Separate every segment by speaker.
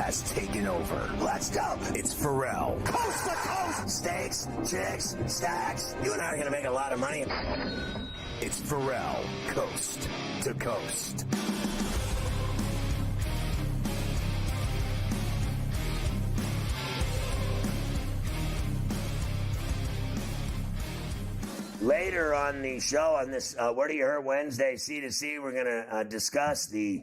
Speaker 1: has taken over. Let's go. It's Ferrall. Coast to coast. Steaks, chicks, stacks. You and I are going to make a lot of money. It's Ferrall, coast to coast. Later on the show, on this Where Do You Hurt Wednesday, C2C, we're going to discuss the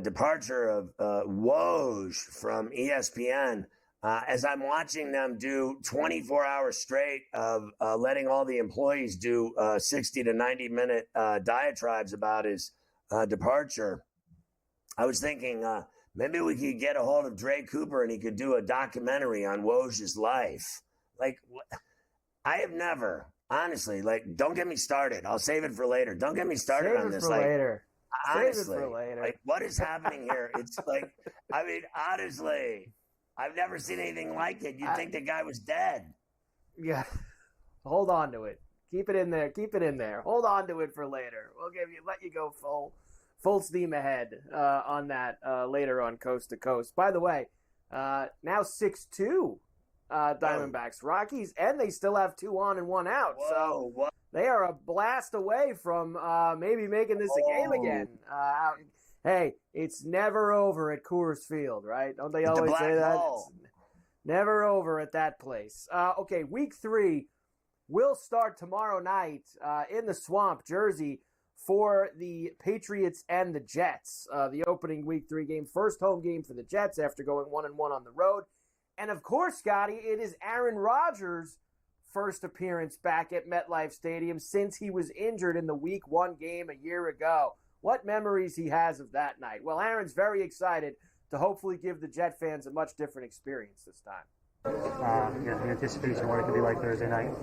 Speaker 1: departure of Woj from ESPN. As I'm watching them do 24 hours straight of letting all the employees do 60 to 90-minute diatribes about his departure, I was thinking maybe we could get a hold of Dre Cooper and he could do a documentary on Woj's life. Like, I have never... Honestly, don't get me started. I'll save it for later. Don't get me started on this.
Speaker 2: Later.
Speaker 1: Honestly, what is happening here? It's honestly, I've never seen anything like it. You'd think the guy was dead.
Speaker 2: Yeah. Hold on to it. Keep it in there. Keep it in there. Hold on to it for later. We'll let you go full steam ahead on that later on Coast to Coast. By the way, now 6-2. Diamondbacks, Rockies, and they still have 2 on and 1 out. So they are a blast away from maybe making this a game again. Hey, it's never over at Coors Field, right? Don't they always say that? It's never over at that place. Okay, week 3 will start tomorrow night in the Swamp, Jersey, for the Patriots and the Jets. The opening week 3 game, first home game for the Jets after going 1-1 on the road. And, of course, Scotty, it is Aaron Rodgers' first appearance back at MetLife Stadium since he was injured in the Week 1 game a year ago. What memories he has of that night. Well, Aaron's very excited to hopefully give the Jet fans a much different experience this time.
Speaker 3: Your anticipation what it could be like Thursday night?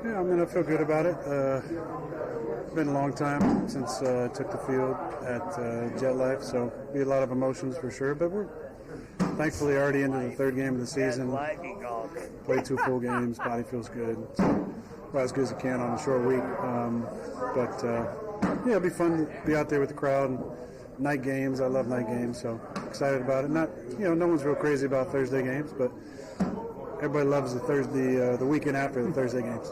Speaker 4: Yeah, I feel good about it. It's been a long time since I took the field at Jet Life, so be a lot of emotions for sure, but we're thankfully already into the 3rd game of the season. Played 2 full games. Body feels good. So, well, as good as it can on a short week. Yeah, it'll be fun to be out there with the crowd. Night games. I love night games. So excited about it. Not, no one's real crazy about Thursday games, but everybody loves the weekend after the Thursday games.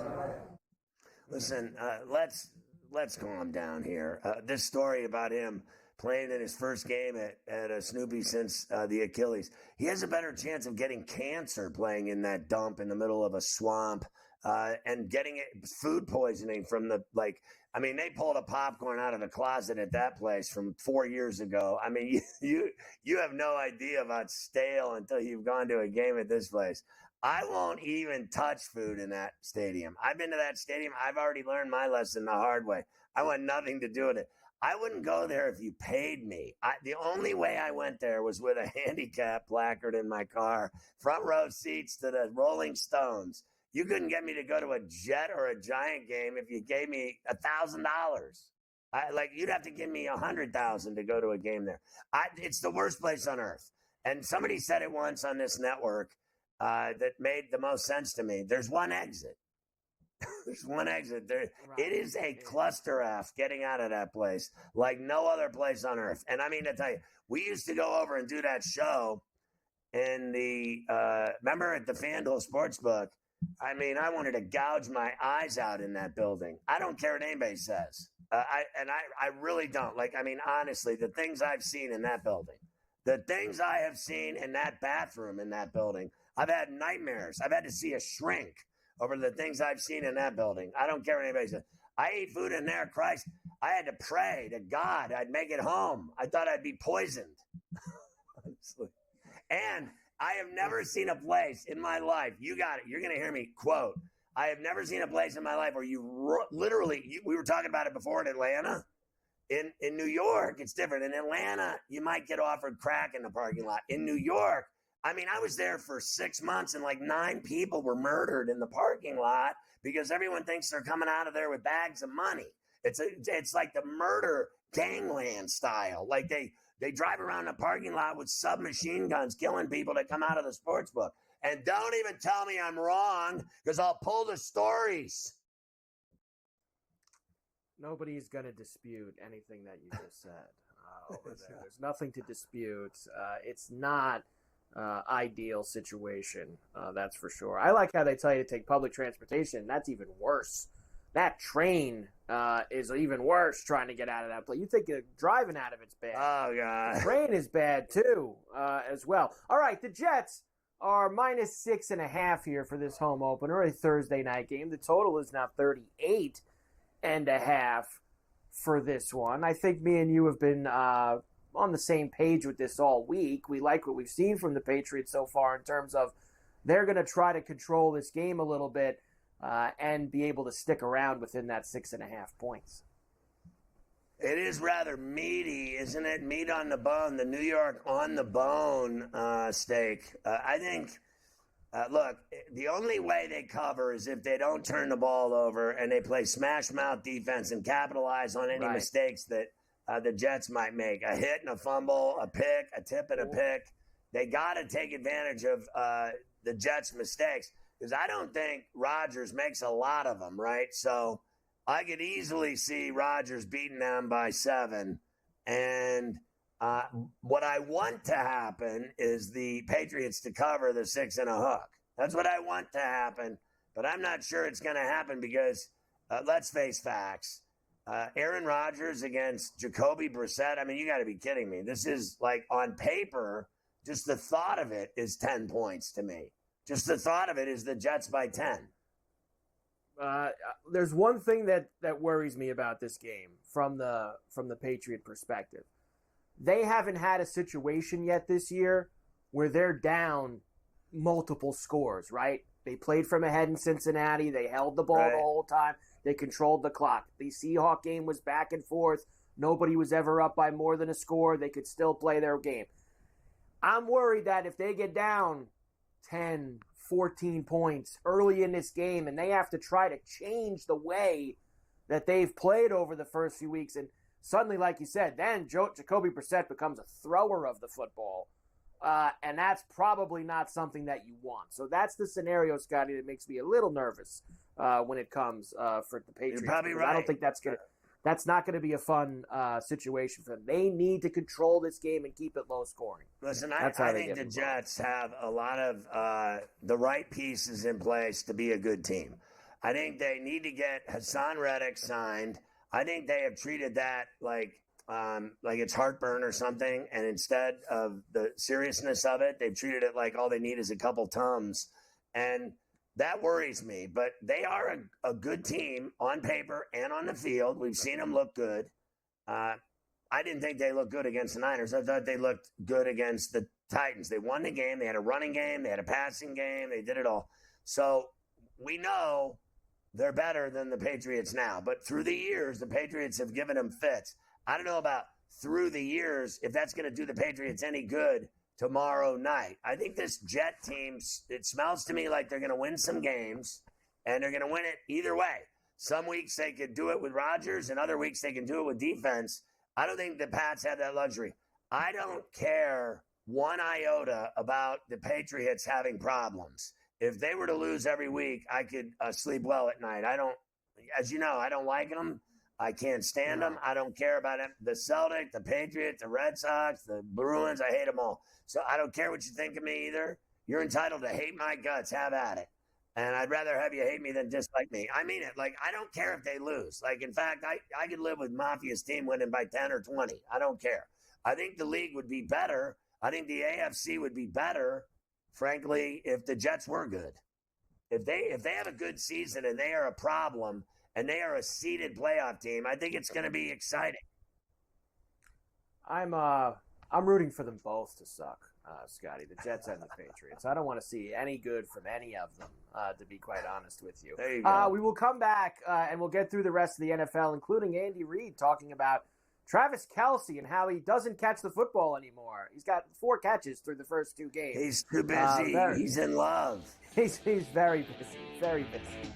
Speaker 1: Listen, let's calm down here. This story about him playing in his first game at a Snoopy since the Achilles. He has a better chance of getting cancer playing in that dump in the middle of a swamp and getting food poisoning from they pulled a popcorn out of the closet at that place from 4 years ago. You have no idea about stale until you've gone to a game at this place. I won't even touch food in that stadium. I've been to that stadium. I've already learned my lesson the hard way. I want nothing to do with it. I wouldn't go there if you paid me. The only way I went there was with a handicap placard in my car, front row seats to the Rolling Stones. You couldn't get me to go to a Jet or a Giant game if you gave me $1,000. You'd have to give me $100,000 to go to a game there. It's the worst place on earth. And somebody said it once on this network that made the most sense to me. There's one exit. There's one exit there. Right. It is a cluster F getting out of that place like no other place on earth. And I tell you, we used to go over and do that show in the, remember at the FanDuel Sportsbook? I wanted to gouge my eyes out in that building. I don't care what anybody says. I really don't. Honestly, the things I've seen in that building, the things I have seen in that bathroom in that building, I've had nightmares. I've had to see a shrink over the things I've seen in that building. I don't care what anybody says. I ate food in there. Christ, I had to pray to God I'd make it home. I thought I'd be poisoned. Honestly. And I have never seen a place in my life. You got it. You're going to hear me quote. I have never seen a place in my life where you literally, we were talking about it before in Atlanta. In New York, it's different. In Atlanta, you might get offered crack in the parking lot. In New York, I was there for 6 months and 9 people were murdered in the parking lot because everyone thinks they're coming out of there with bags of money. It's like the murder gangland style. They drive around the parking lot with submachine guns killing people that come out of the sports book. And don't even tell me I'm wrong because I'll pull the stories.
Speaker 2: Nobody's going to dispute anything that you just said. over there. There's nothing to dispute. It's not ideal situation, that's for sure. I like how they tell you to take public transportation. That's even worse. That train is even worse trying to get out of that place. You think driving out of it's bad.
Speaker 1: Oh, God.
Speaker 2: The train is bad, too, as well. All right, the Jets are minus 6.5 here for this home opener, a Thursday night game. The total is now 38.5 for this one. I think me and you have been on the same page with this all week. We like what we've seen from the Patriots so far in terms of they're going to try to control this game a little bit and be able to stick around within that 6.5 points.
Speaker 1: It is rather meaty, isn't it? Meat on the bone, the New York on the bone steak. I think, look, the only way they cover is if they don't turn the ball over and they play smash mouth defense and capitalize on any mistakes that the Jets might make. A hit and a fumble, a pick, a tip and a pick. They got to take advantage of the Jets' mistakes because I don't think Rodgers makes a lot of them, right? So I could easily see Rodgers beating them by 7. And what I want to happen is the Patriots to cover the 6 and a hook. That's what I want to happen. But I'm not sure it's going to happen because let's face facts. Aaron Rodgers against Jacoby Brissett. I mean, you got to be kidding me. This is like on paper, just the thought of it is 10 points to me. Just the thought of it is the Jets by 10.
Speaker 2: There's one thing that worries me about this game from the Patriot perspective. They haven't had a situation yet this year where they're down multiple scores, right? They played from ahead in Cincinnati. They held the ball the whole time. They controlled the clock. The Seahawks game was back and forth. Nobody was ever up by more than a score. They could still play their game. I'm worried that if they get down 10, 14 points early in this game and they have to try to change the way that they've played over the first few weeks, and suddenly, like you said, then Jacoby Brissett becomes a thrower of the football. And that's probably not something that you want. So that's the scenario, Scotty, that makes me a little nervous when it comes for the Patriots.
Speaker 1: You're probably right.
Speaker 2: I don't think that's not going to be a fun situation for them. They need to control this game and keep it low scoring.
Speaker 1: Listen, I think the Jets have a lot of the right pieces in place to be a good team. I think they need to get Hassan Reddick signed. I think they have treated that like it's heartburn or something, and instead of the seriousness of it, they've treated it like all they need is a couple Tums, and that worries me. But they are a good team on paper and on the field. We've seen them look good. I didn't think they looked good against the Niners. I thought they looked good against the Titans. They won the game. They had a running game. They had a passing game. They did it all. So we know they're better than the Patriots now. But through the years, the Patriots have given them fits. I don't know about through the years if that's going to do the Patriots any good tomorrow night. I think this Jet team, it smells to me like they're going to win some games, and they're going to win it either way. Some weeks they could do it with Rodgers, and other weeks they can do it with defense. I don't think the Pats have that luxury. I don't care one iota about the Patriots having problems. If they were to lose every week, I could sleep well at night. As you know, I don't like them. I can't stand them. I don't care about them. The Celtics, the Patriots, the Red Sox, the Bruins, I hate them all. So I don't care what you think of me either. You're entitled to hate my guts. Have at it. And I'd rather have you hate me than dislike me. I mean it. Like, I don't care if they lose. Like, in fact, I could live with Mafia's team winning by 10 or 20. I don't care. I think the league would be better. I think the AFC would be better, frankly, if the Jets were good. If they have a good season and they are a problem and they are a seeded playoff team, I think it's going to be exciting.
Speaker 2: I'm rooting for them both to suck, Scotty, the Jets and the Patriots. I don't want to see any good from any of them, to be quite honest with you.
Speaker 1: There you go.
Speaker 2: We will come back and we'll get through the rest of the NFL, including Andy Reid talking about Travis Kelce and how he doesn't catch the football anymore. He's got 4 catches through the first 2 games.
Speaker 1: He's too busy. He's in love.
Speaker 2: He's very busy, very busy.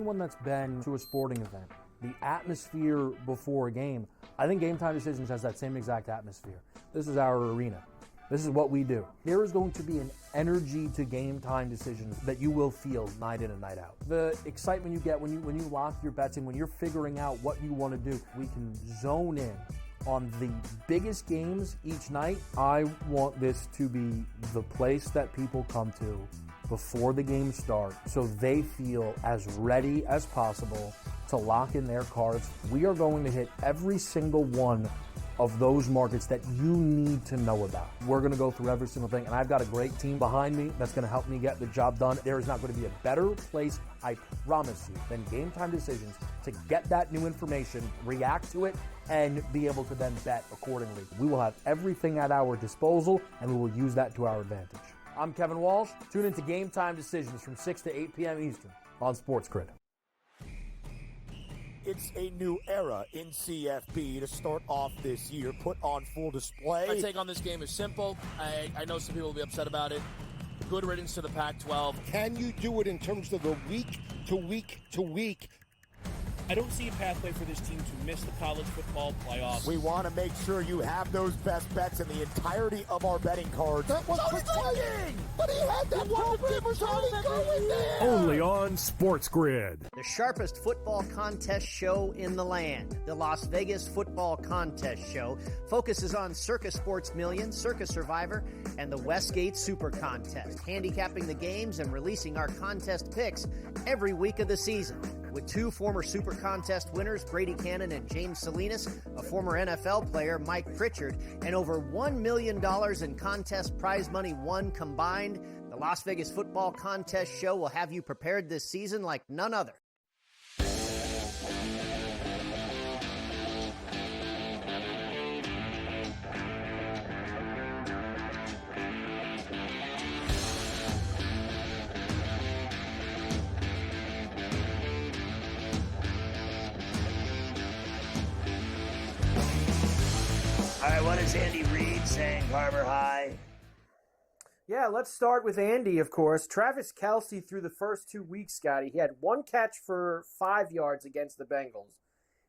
Speaker 5: anyone that's been to a sporting event, the atmosphere before a game, I think Game Time Decisions has that same exact atmosphere. This is our arena. This is what we do. There is going to be an energy to Game Time Decisions that you will feel night in and night out. The excitement you get when you lock your bets in, when you're figuring out what you want to do, we can zone in on the biggest games each night. I want this to be the place that people come to before the game starts so they feel as ready as possible to lock in their cards. We are going to hit every single one of those markets that you need to know about. We're going to go through every single thing, and I've got a great team behind me that's going to help me get the job done. There is not going to be a better place, I promise you, than Game Time Decisions to get that new information, react to it, and be able to then bet accordingly. We will have everything at our disposal, and we will use that to our advantage. I'm Kevin Walsh. Tune into Game Time Decisions from 6 to 8 p.m. Eastern on SportsGrid.
Speaker 6: It's a new era in CFB to start off this year, put on full display.
Speaker 7: My take on this game is simple. I know some people will be upset about it. Good riddance to the Pac-12.
Speaker 6: Can you do it in terms of the week to week to week?
Speaker 8: I don't see a pathway for this team to miss the college football playoffs.
Speaker 6: We want to make sure you have those best bets in the entirety of our betting cards. That was precise, but he had that one rivers. How did he go in there?
Speaker 9: Only on SportsGrid.
Speaker 10: The sharpest football contest show in the land, the Las Vegas Football Contest Show, focuses on Circus Sports Million, Circus Survivor, and the Westgate Super Contest, handicapping the games and releasing our contest picks every week of the season. With two former Super Contest winners, Brady Cannon and James Salinas, a former NFL player, Mike Pritchard, and over $1 million in contest prize money won combined, the Las Vegas Football Contest Show will have you prepared this season like none other.
Speaker 1: All right, what is Andy Reid saying, Carver High?
Speaker 2: Yeah, let's start with Andy, of course. Travis Kelce through the first 2 weeks, Scotty. He had one catch for 5 yards against the Bengals.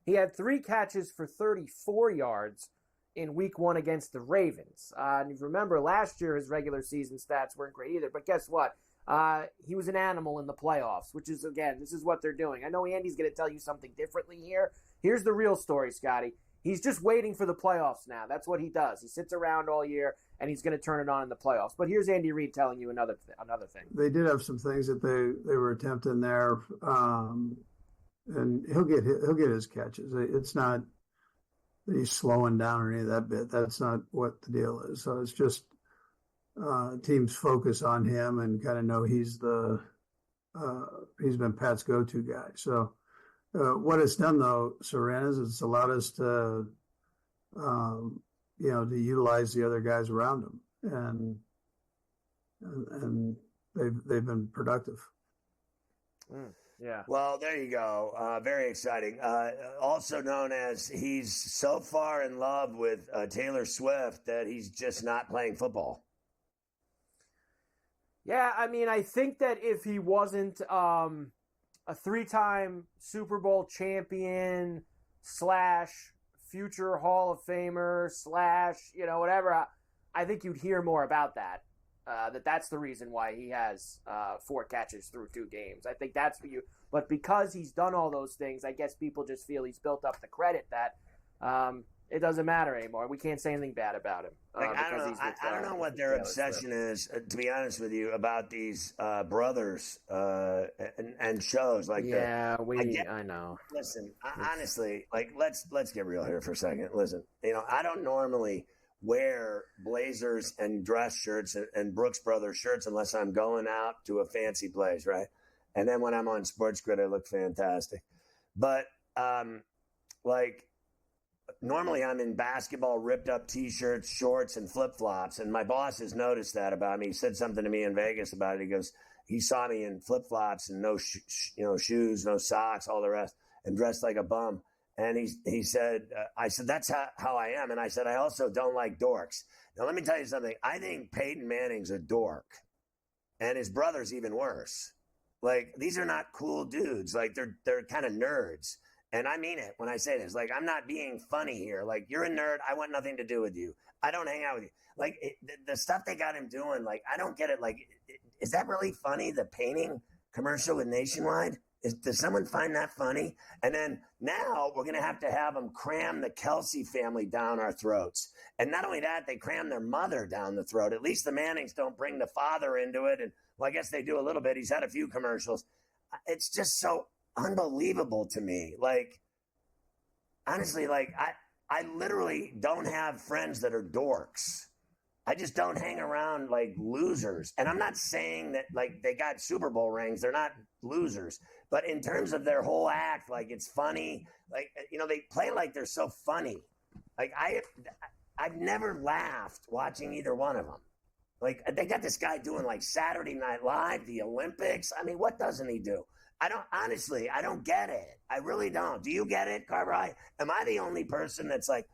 Speaker 2: He had 3 catches for 34 yards in week 1 against the Ravens. And if you remember, last year his regular season stats weren't great either. But guess what? He was an animal in the playoffs, which is, again, this is what they're doing. I know Andy's going to tell you something differently here. Here's the real story, Scotty. He's just waiting for the playoffs now. That's what he does. He sits around all year, and he's going to turn it on in the playoffs. But here's Andy Reid telling you another thing.
Speaker 11: They did have some things that they were attempting there, and he'll get his catches. It's not that he's slowing down or any of that bit. That's not what the deal is. So it's just teams focus on him and kind of know he's been Pat's go-to guy. So. What it's done, though, Soren, is it's allowed us to, to utilize the other guys around him, and they've been productive.
Speaker 2: Yeah.
Speaker 1: Well, there you go. Very exciting. Also known as he's so far in love with Taylor Swift that he's just not playing football.
Speaker 2: Yeah, I mean, I think that if he wasn't a 3-time Super Bowl champion / future Hall of Famer / whatever, I think you'd hear more about that. That's the reason why he has 4 catches through 2 games. I think that's for you. But because he's done all those things, I guess people just feel he's built up the credit that it doesn't matter anymore. We can't say anything bad about him.
Speaker 1: I don't know what their obsession is, to be honest with you, about these brothers and shows like that.
Speaker 2: Yeah, I know.
Speaker 1: Listen, honestly, let's get real here for a second. Listen, I don't normally wear blazers and dress shirts and Brooks Brothers shirts unless I'm going out to a fancy place, right? And then when I'm on SportsGrid, I look fantastic. But normally I'm in basketball, ripped up T-shirts, shorts, and flip-flops. And my boss has noticed that about me. He said something to me in Vegas about it. He goes, he saw me in flip-flops and no shoes, no socks, all the rest, and dressed like a bum. And he said, I said, that's how I am. And I said, I also don't like dorks. Now, let me tell you something. I think Peyton Manning's a dork. And his brother's even worse. Like, these are not cool dudes. Like, they're kind of nerds. And I mean it when I say this. Like, I'm not being funny here. Like, you're a nerd. I want nothing to do with you. I don't hang out with you. Like, the stuff they got him doing, like, I don't get it. Like, is that really funny, the painting commercial with Nationwide? Does someone find that funny? And then now we're going to have them cram the Kelsey family down our throats. And not only that, they cram their mother down the throat. At least the Mannings don't bring the father into it. And, well, I guess they do a little bit. He's had a few commercials. It's just so unbelievable to me. Like, honestly, like, I literally don't have friends that are dorks. I just don't hang around like losers. And I'm not saying that like they got Super Bowl rings. They're not losers. But in terms of their whole act, like it's funny. Like, you know, they play like they're so funny. Like I've never laughed watching either one of them. Like they got this guy doing like Saturday Night Live, the Olympics. I mean, what doesn't he do? I don't get it. I really don't. Do you get it, Cartwright? Am I the only person that's like,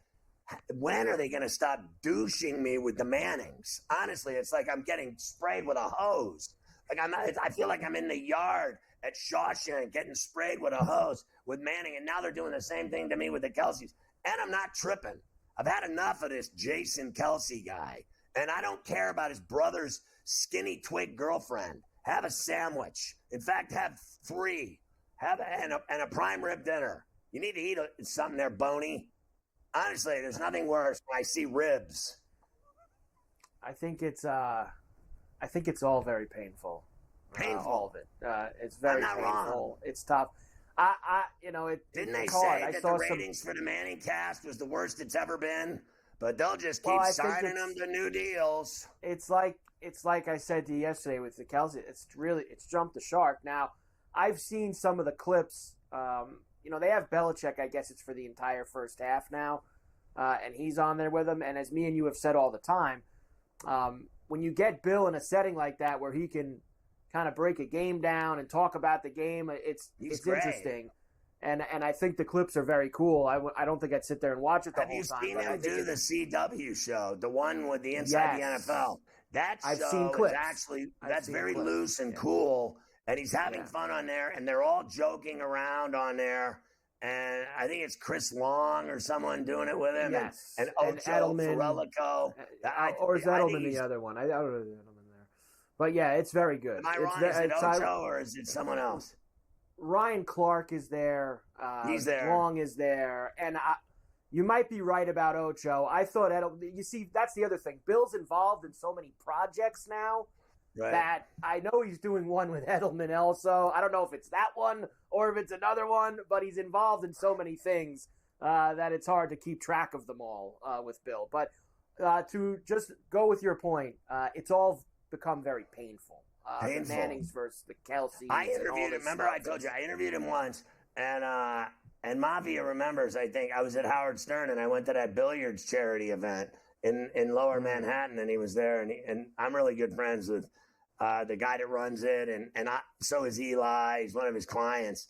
Speaker 1: when are they going to stop douching me with the Mannings? Honestly, it's like I'm getting sprayed with a hose. Like I feel like I'm in the yard at Shawshank getting sprayed with a hose with Manning, and now they're doing the same thing to me with the Kelseys. And I'm not tripping. I've had enough of this Jason Kelsey guy, and I don't care about his brother's skinny twig girlfriend. Have a sandwich. In fact, have 3. And a prime rib dinner. You need to eat something there, Boney. Honestly, there's nothing worse when I see ribs.
Speaker 2: I think it's all very painful.
Speaker 1: Painful.
Speaker 2: All of it. It's very
Speaker 1: I'm not
Speaker 2: painful.
Speaker 1: wrong.
Speaker 2: It's tough.
Speaker 1: Didn't they
Speaker 2: it's hard.
Speaker 1: say that the ratings for the Manning cast was the worst it's ever been? But they'll just keep signing them to new deals.
Speaker 2: It's like I said to you yesterday with the Kelsey. It's jumped the shark. Now, I've seen some of the clips. They have Belichick. I guess it's for the entire first half now, and he's on there with them. And as me and you have said all the time, when you get Bill in a setting like that where he can kind of break a game down and talk about the game, it's interesting. And I think the clips are very cool. I don't think I'd sit there and watch it the whole time.
Speaker 1: Have you seen him do the CW show, the one with the Inside the NFL? That show
Speaker 2: I've seen clips.
Speaker 1: That's very loose and cool, and he's having fun on there, and they're all joking around on there. And I think it's Chris Long or someone doing it with him, and Ocho Ferrellico.
Speaker 2: Or is Edelman the other one? I don't know Edelman there. But yeah, it's very good.
Speaker 1: Am I wrong? Is it Ocho or is it someone else?
Speaker 2: Ryan Clark is there.
Speaker 1: He's there.
Speaker 2: Long is there. And you might be right about Ocho. I thought Edelman. You see, that's the other thing. Bill's involved in so many projects now that I know he's doing one with Edelman also. I don't know if it's that one or if it's another one, but he's involved in so many things that it's hard to keep track of them all with Bill. But to just go with your point, it's all become very painful. The Mannings versus the Kelseys.
Speaker 1: I interviewed him. Remember, I told you I interviewed him once, and Mafia remembers. I think I was at Howard Stern, and I went to that billiards charity event in Lower Manhattan, and he was there, and I'm really good friends with the guy that runs it, and so is Eli. He's one of his clients.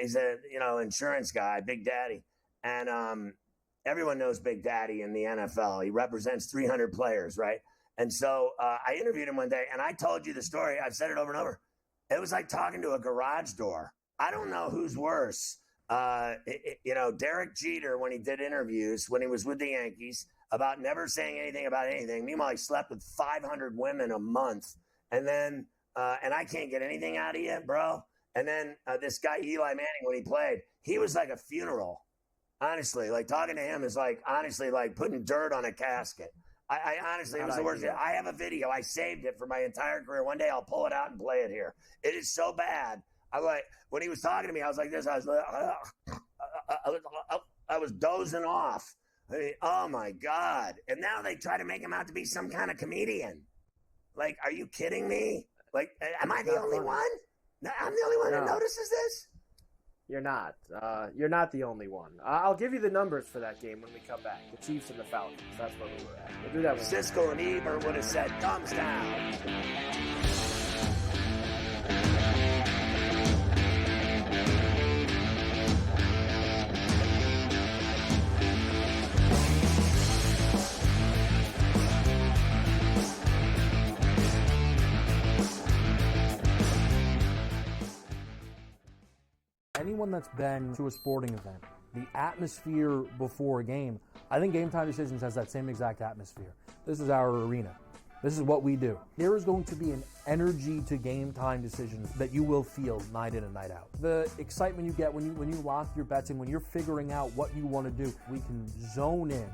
Speaker 1: He's a insurance guy, Big Daddy, and everyone knows Big Daddy in the NFL. He represents 300 players, right? And so I interviewed him one day, and I told you the story. I've said it over and over. It was like talking to a garage door. I don't know who's worse. Derek Jeter, when he did interviews, when he was with the Yankees, about never saying anything about anything. Meanwhile, he slept with 500 women a month. And then, and I can't get anything out of you, bro. And then this guy, Eli Manning, when he played, he was like a funeral. Honestly, like talking to him is like, honestly, like putting dirt on a casket. I honestly, it was the worst. I have a video. I saved it for my entire career. One day I'll pull it out and play it here. It is so bad. When he was talking to me, I was like this. I was dozing off. I mean, oh my God. And now they try to make him out to be some kind of comedian. Like, are you kidding me? Like, am I the only one? I'm the only one that notices this?
Speaker 2: You're not. You're not the only one. I'll give you the numbers for that game when we come back. The Chiefs and the Falcons. That's where we were at. We'll do that.
Speaker 1: Siskel and Ebert would have said, thumbs down.
Speaker 5: anyone that's been to a sporting event, the atmosphere before a game, I think Game Time Decisions has that same exact atmosphere. This is our arena. This is what we do. There is going to be an energy to Game Time Decisions that you will feel night in and night out. The excitement you get when you lock your bets in, when you're figuring out what you want to do, we can zone in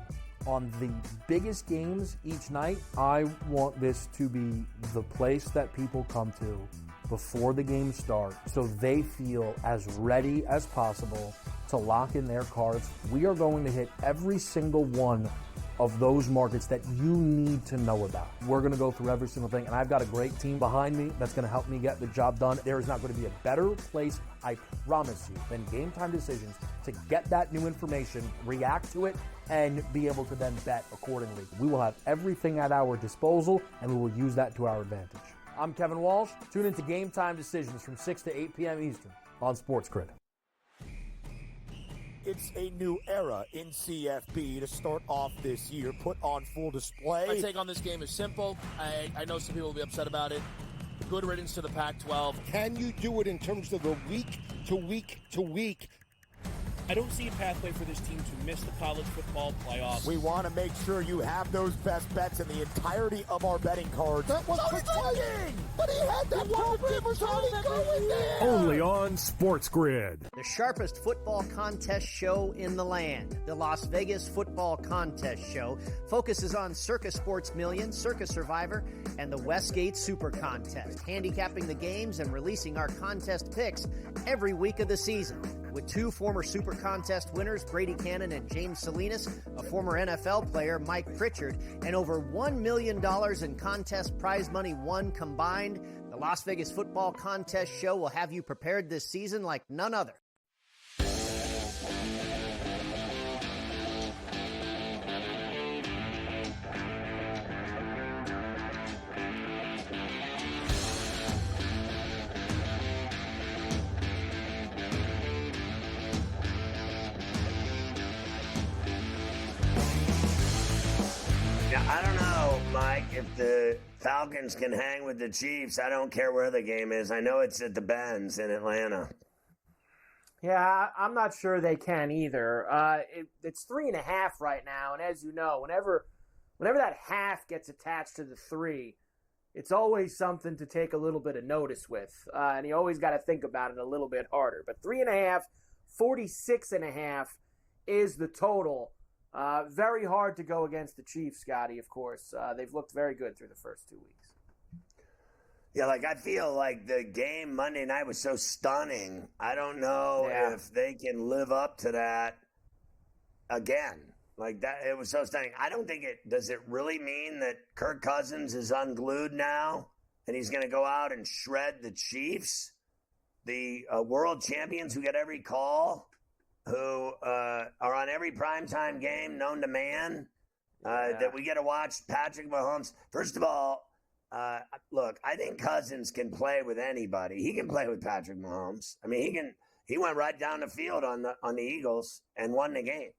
Speaker 5: on the biggest games each night. I want this to be the place that people come to before the games start so they feel as ready as possible to lock in their cards. We are going to hit every single one of those markets that you need to know about. We're going to go through every single thing, and I've got a great team behind me that's going to help me get the job done. There is not going to be a better place, I promise you, than Game Time Decisions to get that new information, react to it, and be able to then bet accordingly. We will have everything at our disposal, and we will use that to our advantage. I'm Kevin Walsh. Tune into Game Time Decisions from 6 to 8 p.m. Eastern on SportsGrid.
Speaker 6: It's a new era in CFB to start off this year, put on full display.
Speaker 7: My take on this game is simple. I know some people will be upset about it. Good riddance to the Pac-12.
Speaker 6: Can you do it in terms of the week to week to week?
Speaker 8: I don't see a pathway for this team to miss the college football playoffs.
Speaker 6: We want to make sure you have those best bets in the entirety of our betting cards. That was playing, but he had that wide receiver. How did he go in there?
Speaker 9: Only on SportsGrid.
Speaker 10: The sharpest football contest show in the land, the Las Vegas Football Contest Show, focuses on Circus Sports Million, Circus Survivor, and the Westgate Super Contest, handicapping the games and releasing our contest picks every week of the season. With two former Super Contest winners, Brady Cannon and James Salinas, a former NFL player, Mike Pritchard, and over $1 million in contest prize money won combined, the Las Vegas Football Contest Show will have you prepared this season like none other.
Speaker 1: I don't know, Mike, if the Falcons can hang with the Chiefs. I don't care where the game is. I know it's at the Benz in Atlanta.
Speaker 2: Yeah, I'm not sure they can either. It's 3.5 right now, and as you know, whenever that half gets attached to the 3, it's always something to take a little bit of notice with, and you always got to think about it a little bit harder. But 3.5, 46.5 is the total. Very hard to go against the Chiefs, Scotty, of course. They've looked very good through the first 2 weeks.
Speaker 1: Yeah, I feel like the game Monday night was so stunning. I don't know if they can live up to that again. It was so stunning. I don't think does it really mean that Kirk Cousins is unglued now and he's going to go out and shred the Chiefs, the world champions who get every call, who are on every primetime game known to man, that we get to watch Patrick Mahomes. First of all, look, I think Cousins can play with anybody. He can play with Patrick Mahomes. I mean, he went right down the field on the Eagles and won the game.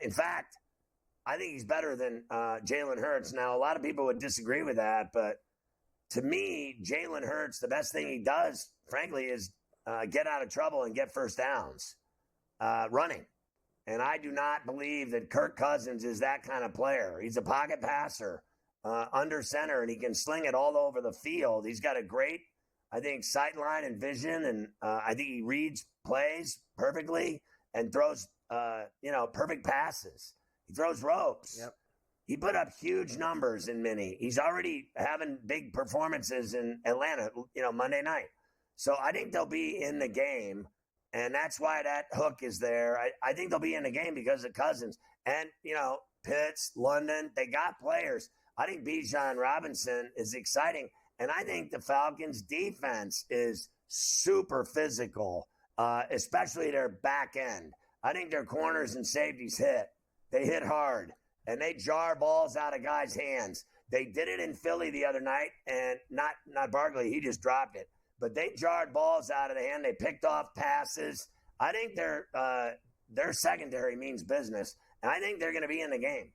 Speaker 1: In fact, I think he's better than Jalen Hurts. Now, a lot of people would disagree with that, but to me, Jalen Hurts, the best thing he does, frankly, is get out of trouble and get first downs. Running. And I do not believe that Kirk Cousins is that kind of player. He's a pocket passer under center, and he can sling it all over the field. He's got a great, I think, sight line and vision, and I think he reads plays perfectly and throws, perfect passes. He throws ropes.
Speaker 2: Yep.
Speaker 1: He put up huge numbers in Mini. He's already having big performances in Atlanta, Monday night. So I think they'll be in the game. And that's why that hook is there. I think they'll be in the game because of Cousins. And, Pitts, London, they got players. I think Bijan Robinson is exciting. And I think the Falcons' defense is super physical, especially their back end. I think their corners and safeties hit. They hit hard. And they jar balls out of guys' hands. They did it in Philly the other night. And not Barkley. He just dropped it. But they jarred balls out of the hand. They picked off passes. I think their secondary means business, and I think they're going to be in the game.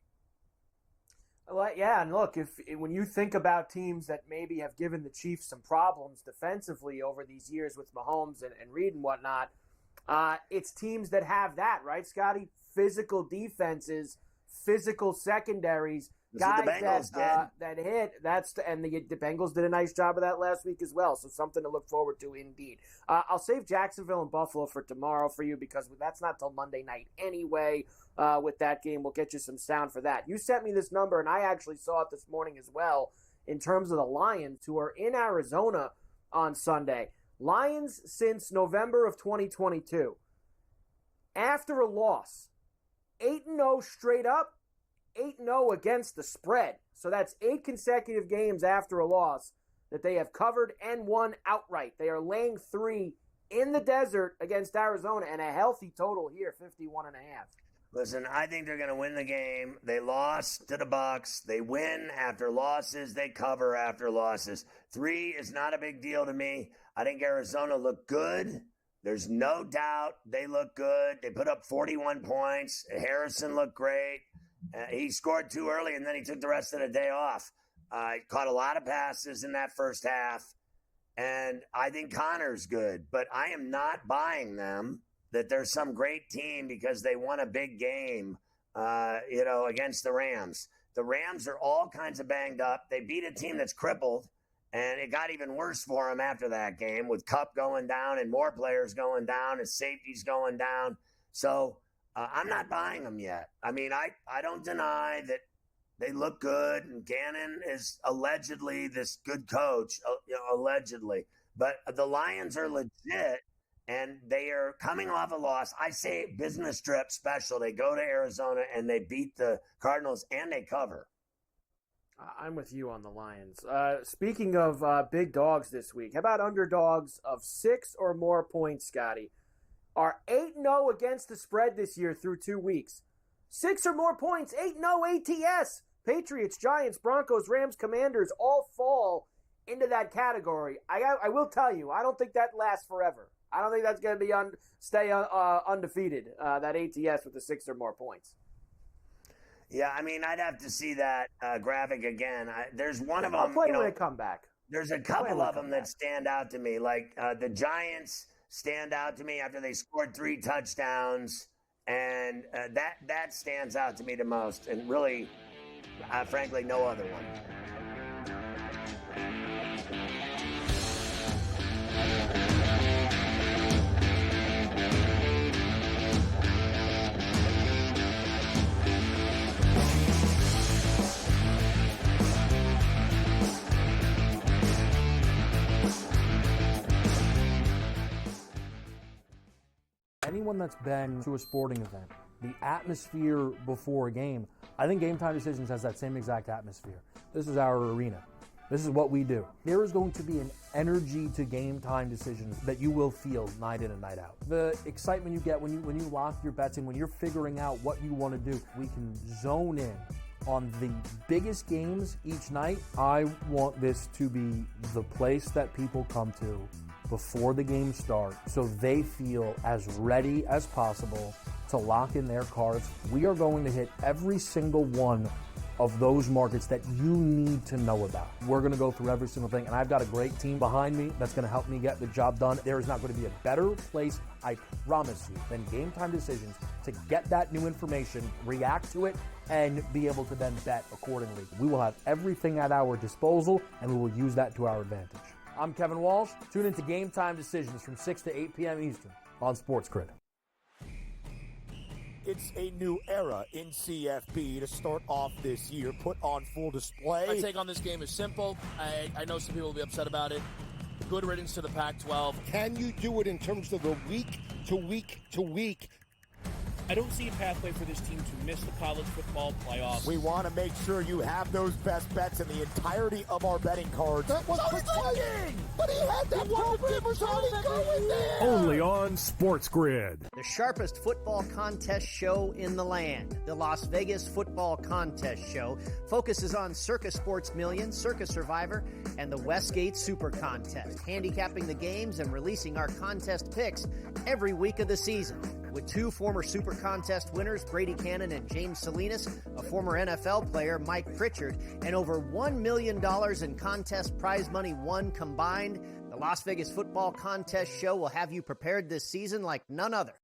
Speaker 2: Well, yeah, and look, when you think about teams that maybe have given the Chiefs some problems defensively over these years with Mahomes and Reed and whatnot, It's teams that have that, right, Scotty? Physical defenses, physical secondaries, guys that hit. The Bengals did a nice job of that last week as well. So something to look forward to indeed. I'll save Jacksonville and Buffalo for tomorrow for you because that's not till Monday night anyway. With that game, we'll get you some sound for that. You sent me this number, and I actually saw it this morning as well. In terms of the Lions, who are in Arizona on Sunday, Lions since November of 2022, after a loss, 8-0 straight up, 8-0 against the spread. So that's 8 consecutive games after a loss that they have covered and won outright. They are laying 3 in the desert against Arizona, and a healthy total here, 51.5.
Speaker 1: Listen, I think they're going to win the game. They lost to the Bucs. They win after losses. They cover after losses. 3 is not a big deal to me. I think Arizona looked good. There's no doubt they look good. They put up 41 points. Harrison looked great. He scored too early, and then he took the rest of the day off. Caught a lot of passes in that first half. And I think Connor's good. But I am not buying them that there's some great team because they won a big game, against the Rams. The Rams are all kinds of banged up. They beat a team that's crippled, and it got even worse for them after that game with Kupp going down and more players going down and safeties going down. So I'm not buying them yet. I mean, I don't deny that they look good, and Gannon is allegedly this good coach, allegedly. But the Lions are legit. And they are coming off a loss. I say business trip special. They go to Arizona and they beat the Cardinals and they cover.
Speaker 2: I'm with you on the Lions. Speaking of big dogs this week, how about underdogs of 6 or more points, Scotty? Are 8-0 against the spread this year through 2 weeks. 6 or more points, 8-0 ATS. Patriots, Giants, Broncos, Rams, Commanders all fall into that category. I will tell you, I don't think that lasts forever. I don't think that's going to be stay undefeated, that ATS with the 6 or more points.
Speaker 1: Yeah, I mean, I'd have to see that graphic again. There's one of them.
Speaker 2: I'll play when they come back.
Speaker 1: There's a couple of them that stand out to me. Like the Giants stand out to me after they scored 3 touchdowns. And that stands out to me the most. And really, frankly, no other one.
Speaker 5: Anyone that's been to a sporting event, the atmosphere before a game, I think Game Time Decisions has that same exact atmosphere. This is our arena. This is what we do. There is going to be an energy to Game Time Decisions that you will feel night in and night out. The excitement you get when you lock your bets in, when you're figuring out what you want to do, we can zone in on the biggest games each night. I want this to be the place that people come to before the game starts so they feel as ready as possible to lock in their cards. We are going to hit every single one of those markets that you need to know about. We're going to go through every single thing, and I've got a great team behind me that's going to help me get the job done. There is not going to be a better place, I promise you, than Game Time Decisions to get that new information, react to it, and be able to then bet accordingly. We will have everything at our disposal, and we will use that to our advantage. I'm Kevin Walsh. Tune into Game Time Decisions from 6 to 8 p.m. Eastern on SportsGrid.
Speaker 6: It's a new era in CFB to start off this year, put on full display.
Speaker 7: My take on this game is simple. I know some people will be upset about it. Good riddance to the Pac-12.
Speaker 6: Can you do it in terms of the week to week to week?
Speaker 8: I don't see a pathway for this team to miss the college football playoffs.
Speaker 6: We want to make sure you have those best bets in the entirety of our betting cards. That was playing, but he had that river going there.
Speaker 9: Only on SportsGrid.
Speaker 10: The sharpest football contest show in the land, the Las Vegas Football Contest Show, focuses on Circa Sports Million, Circa Survivor, and the Westgate Super Contest, handicapping the games and releasing our contest picks every week of the season. With 2 former Super Contest winners, Brady Cannon and James Salinas, a former NFL player, Mike Pritchard, and over $1 million in contest prize money won combined, The Las Vegas Football Contest Show will have you prepared this season like none other.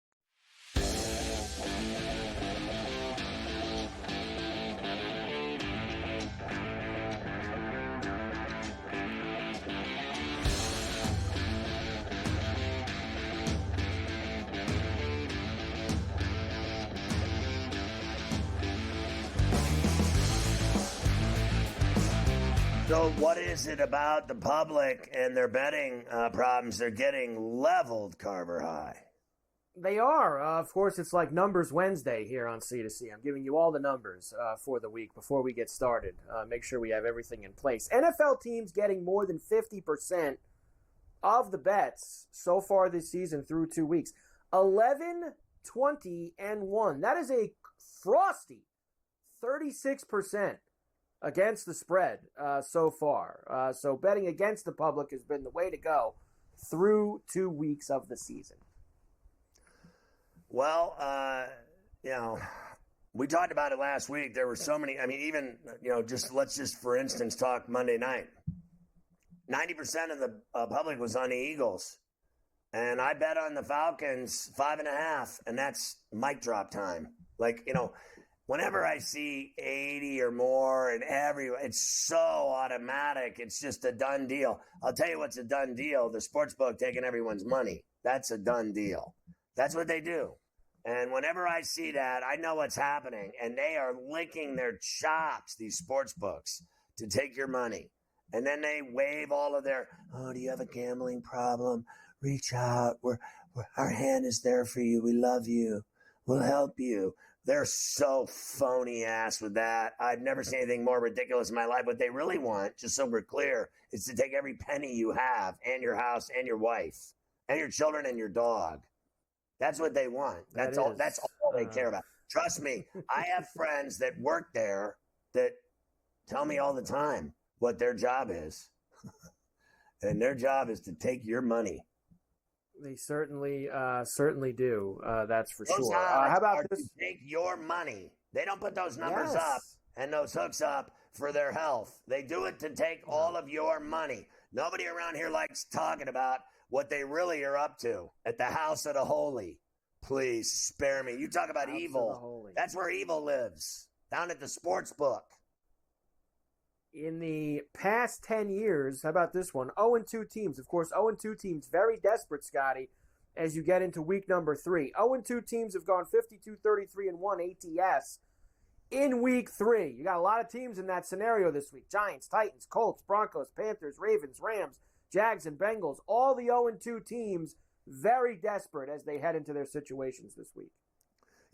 Speaker 1: So what is it about the public and their betting problems? They're getting leveled, Carver High.
Speaker 2: They are. Of course, it's like Numbers Wednesday here on C2C. I'm giving you all the numbers for the week before we get started. Make sure we have everything in place. NFL teams getting more than 50% of the bets so far this season through 2 weeks. 11, 20, and 1. That is a frosty 36% against the spread so far. So betting against the public has been the way to go through 2 weeks of the season.
Speaker 1: Well, we talked about it last week. There were so many. I mean, even, let's just, for instance, talk Monday night. 90% of the public was on the Eagles. And I bet on the Falcons 5.5, and that's mic drop time. Whenever I see 80 or more and it's so automatic. It's just a done deal. I'll tell you what's a done deal. The sportsbook taking everyone's money. That's a done deal. That's what they do. And whenever I see that, I know what's happening. And they are licking their chops, these sportsbooks, to take your money. And then they waive all of their, do you have a gambling problem? Reach out. Our hand is there for you. We love you. We'll help you. They're so phony ass with that. I've never seen anything more ridiculous in my life. What they really want, just so we're clear, is to take every penny you have and your house and your wife and your children and your dog. That's what they want. That's all they care about. Trust me, I have friends that work there that tell me all the time what their job is. And their job is to take your money.
Speaker 2: They certainly do. That's for sure.
Speaker 1: How about this? Take your money. They don't put those numbers up and those hooks up for their health. They do it to take all of your money. Nobody around here likes talking about what they really are up to at the House of the Holy. Please spare me. You talk about evil. That's where evil lives, down at the sports book.
Speaker 2: In the past 10 years, how about this one? 0-2 teams. Of course, 0-2 teams, very desperate, Scotty, as you get into week number 3. 0-2 teams have gone 52-33-1 ATS in week 3. You got a lot of teams in that scenario this week. Giants, Titans, Colts, Broncos, Panthers, Ravens, Rams, Jags, and Bengals. All the 0-2 teams very desperate as they head into their situations this week.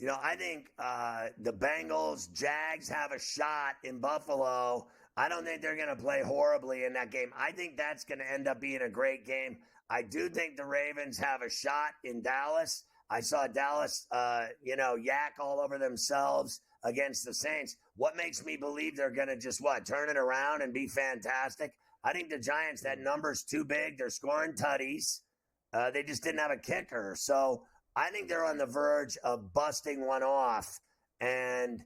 Speaker 1: I think the Bengals, Jags have a shot in Buffalo. I don't think they're going to play horribly in that game. I think that's going to end up being a great game. I do think the Ravens have a shot in Dallas. I saw Dallas, yak all over themselves against the Saints. What makes me believe they're going to just, turn it around and be fantastic? I think the Giants, that number's too big. They're scoring tutties. They just didn't have a kicker. So I think they're on the verge of busting one off. And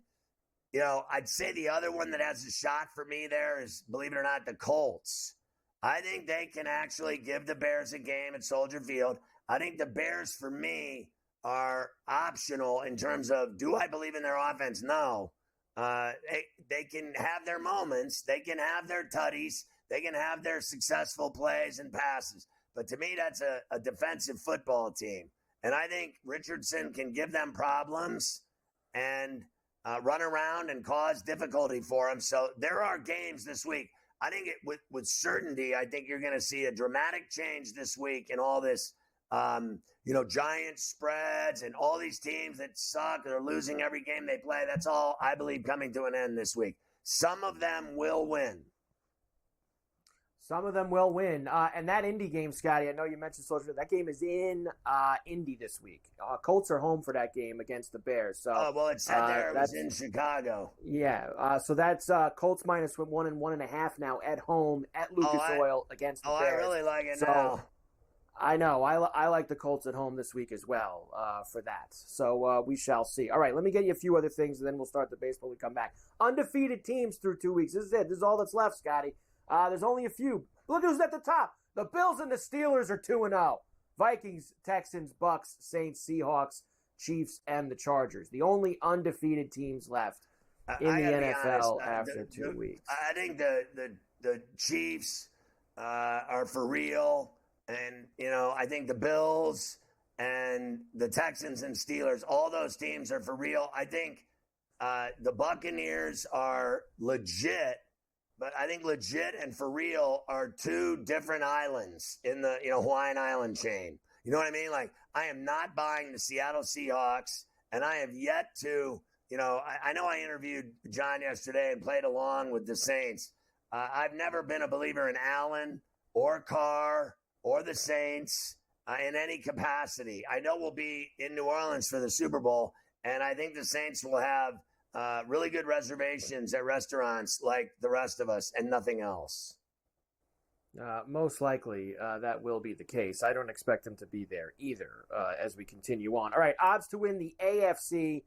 Speaker 1: I'd say the other one that has a shot for me there is, believe it or not, the Colts. I think they can actually give the Bears a game at Soldier Field. I think the Bears, for me, are optional in terms of, do I believe in their offense? No. They can have their moments. They can have their tutties. They can have their successful plays and passes. But to me, that's a defensive football team. And I think Richardson can give them problems and run around and cause difficulty for them. So there are games this week. I think with certainty, I think you're going to see a dramatic change this week in all this, giant spreads and all these teams that suck. They're losing every game they play. That's all, I believe, coming to an end this week. Some of them will win.
Speaker 2: Some of them will win. And that Indy game, Scotty, I know you mentioned social. That game is in Indy this week. Colts are home for that game against the Bears. So,
Speaker 1: it said there it was in Chicago.
Speaker 2: Yeah. So that's Colts minus 1 and 1.5 now at home at Lucas Oil against the Bears.
Speaker 1: I really like it now.
Speaker 2: I know. I like the Colts at home this week as well for that. So we shall see. All right, let me get you a few other things, and then we'll start the baseball when we come back. Undefeated teams through 2 weeks. This is it. This is all that's left, Scotty. There's only a few. Look who's at the top. The Bills and the Steelers are 2-0. Vikings, Texans, Bucks, Saints, Seahawks, Chiefs, and the Chargers. The only undefeated teams left in the NFL after 2 weeks.
Speaker 1: I think the Chiefs are for real. And, I think the Bills and the Texans and Steelers, all those teams are for real. I think the Buccaneers are legit, but I think legit and for real are two different islands in the Hawaiian island chain. You know what I mean? Like, I am not buying the Seattle Seahawks, and I have yet to, I know I interviewed John yesterday and played along with the Saints. I've never been a believer in Allen or Carr or the Saints in any capacity. I know we'll be in New Orleans for the Super Bowl, and I think the Saints will have really good reservations at restaurants like the rest of us and nothing else.
Speaker 2: Most likely that will be the case. I don't expect them to be there either as we continue on. All right, odds to win the AFC.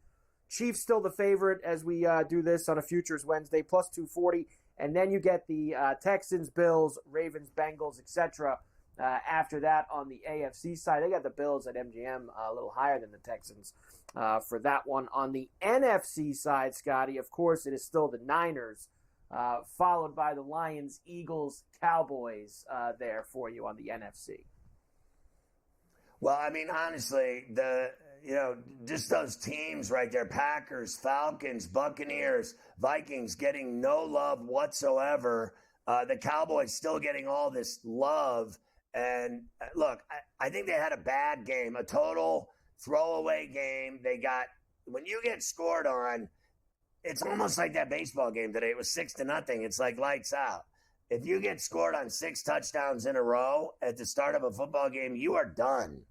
Speaker 2: Chiefs still the favorite as we do this on a Futures Wednesday, plus 240. And then you get the Texans, Bills, Ravens, Bengals, etc. After that on the AFC side. They got the Bills at MGM a little higher than the Texans for that one. On the NFC side, Scotty, of course, it is still the Niners, followed by the Lions, Eagles, Cowboys there for you on the NFC.
Speaker 1: Well, I mean, honestly, just those teams right there, Packers, Falcons, Buccaneers, Vikings getting no love whatsoever. The Cowboys still getting all this love. And look, I think they had a bad game, a total throwaway game. When you get scored on, it's almost like that baseball game today. It was 6-0. It's like lights out. If you get scored on 6 touchdowns in a row at the start of a football game, you are done.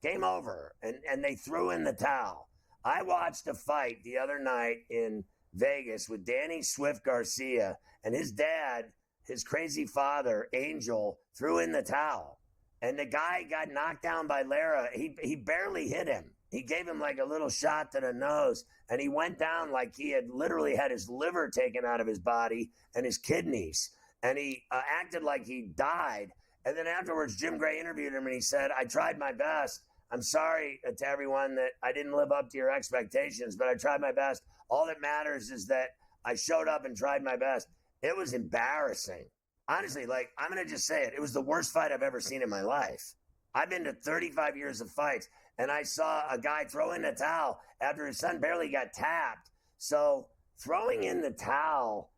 Speaker 1: Game over. And they threw in the towel. I watched a fight the other night in Vegas with Danny Swift Garcia, and his dad, his crazy father, Angel, threw in the towel. And the guy got knocked down by Lara. He barely hit him. He gave him like a little shot to the nose, and he went down like he had literally had his liver taken out of his body and his kidneys. And he acted like he died. And then afterwards, Jim Gray interviewed him, and he said, I tried my best. I'm sorry to everyone that I didn't live up to your expectations, but I tried my best. All that matters is that I showed up and tried my best. It was embarrassing. Honestly, like, I'm going to just say it. It was the worst fight I've ever seen in my life. I've been to 35 years of fights, and I saw a guy throw in the towel after his son barely got tapped. So throwing in the towel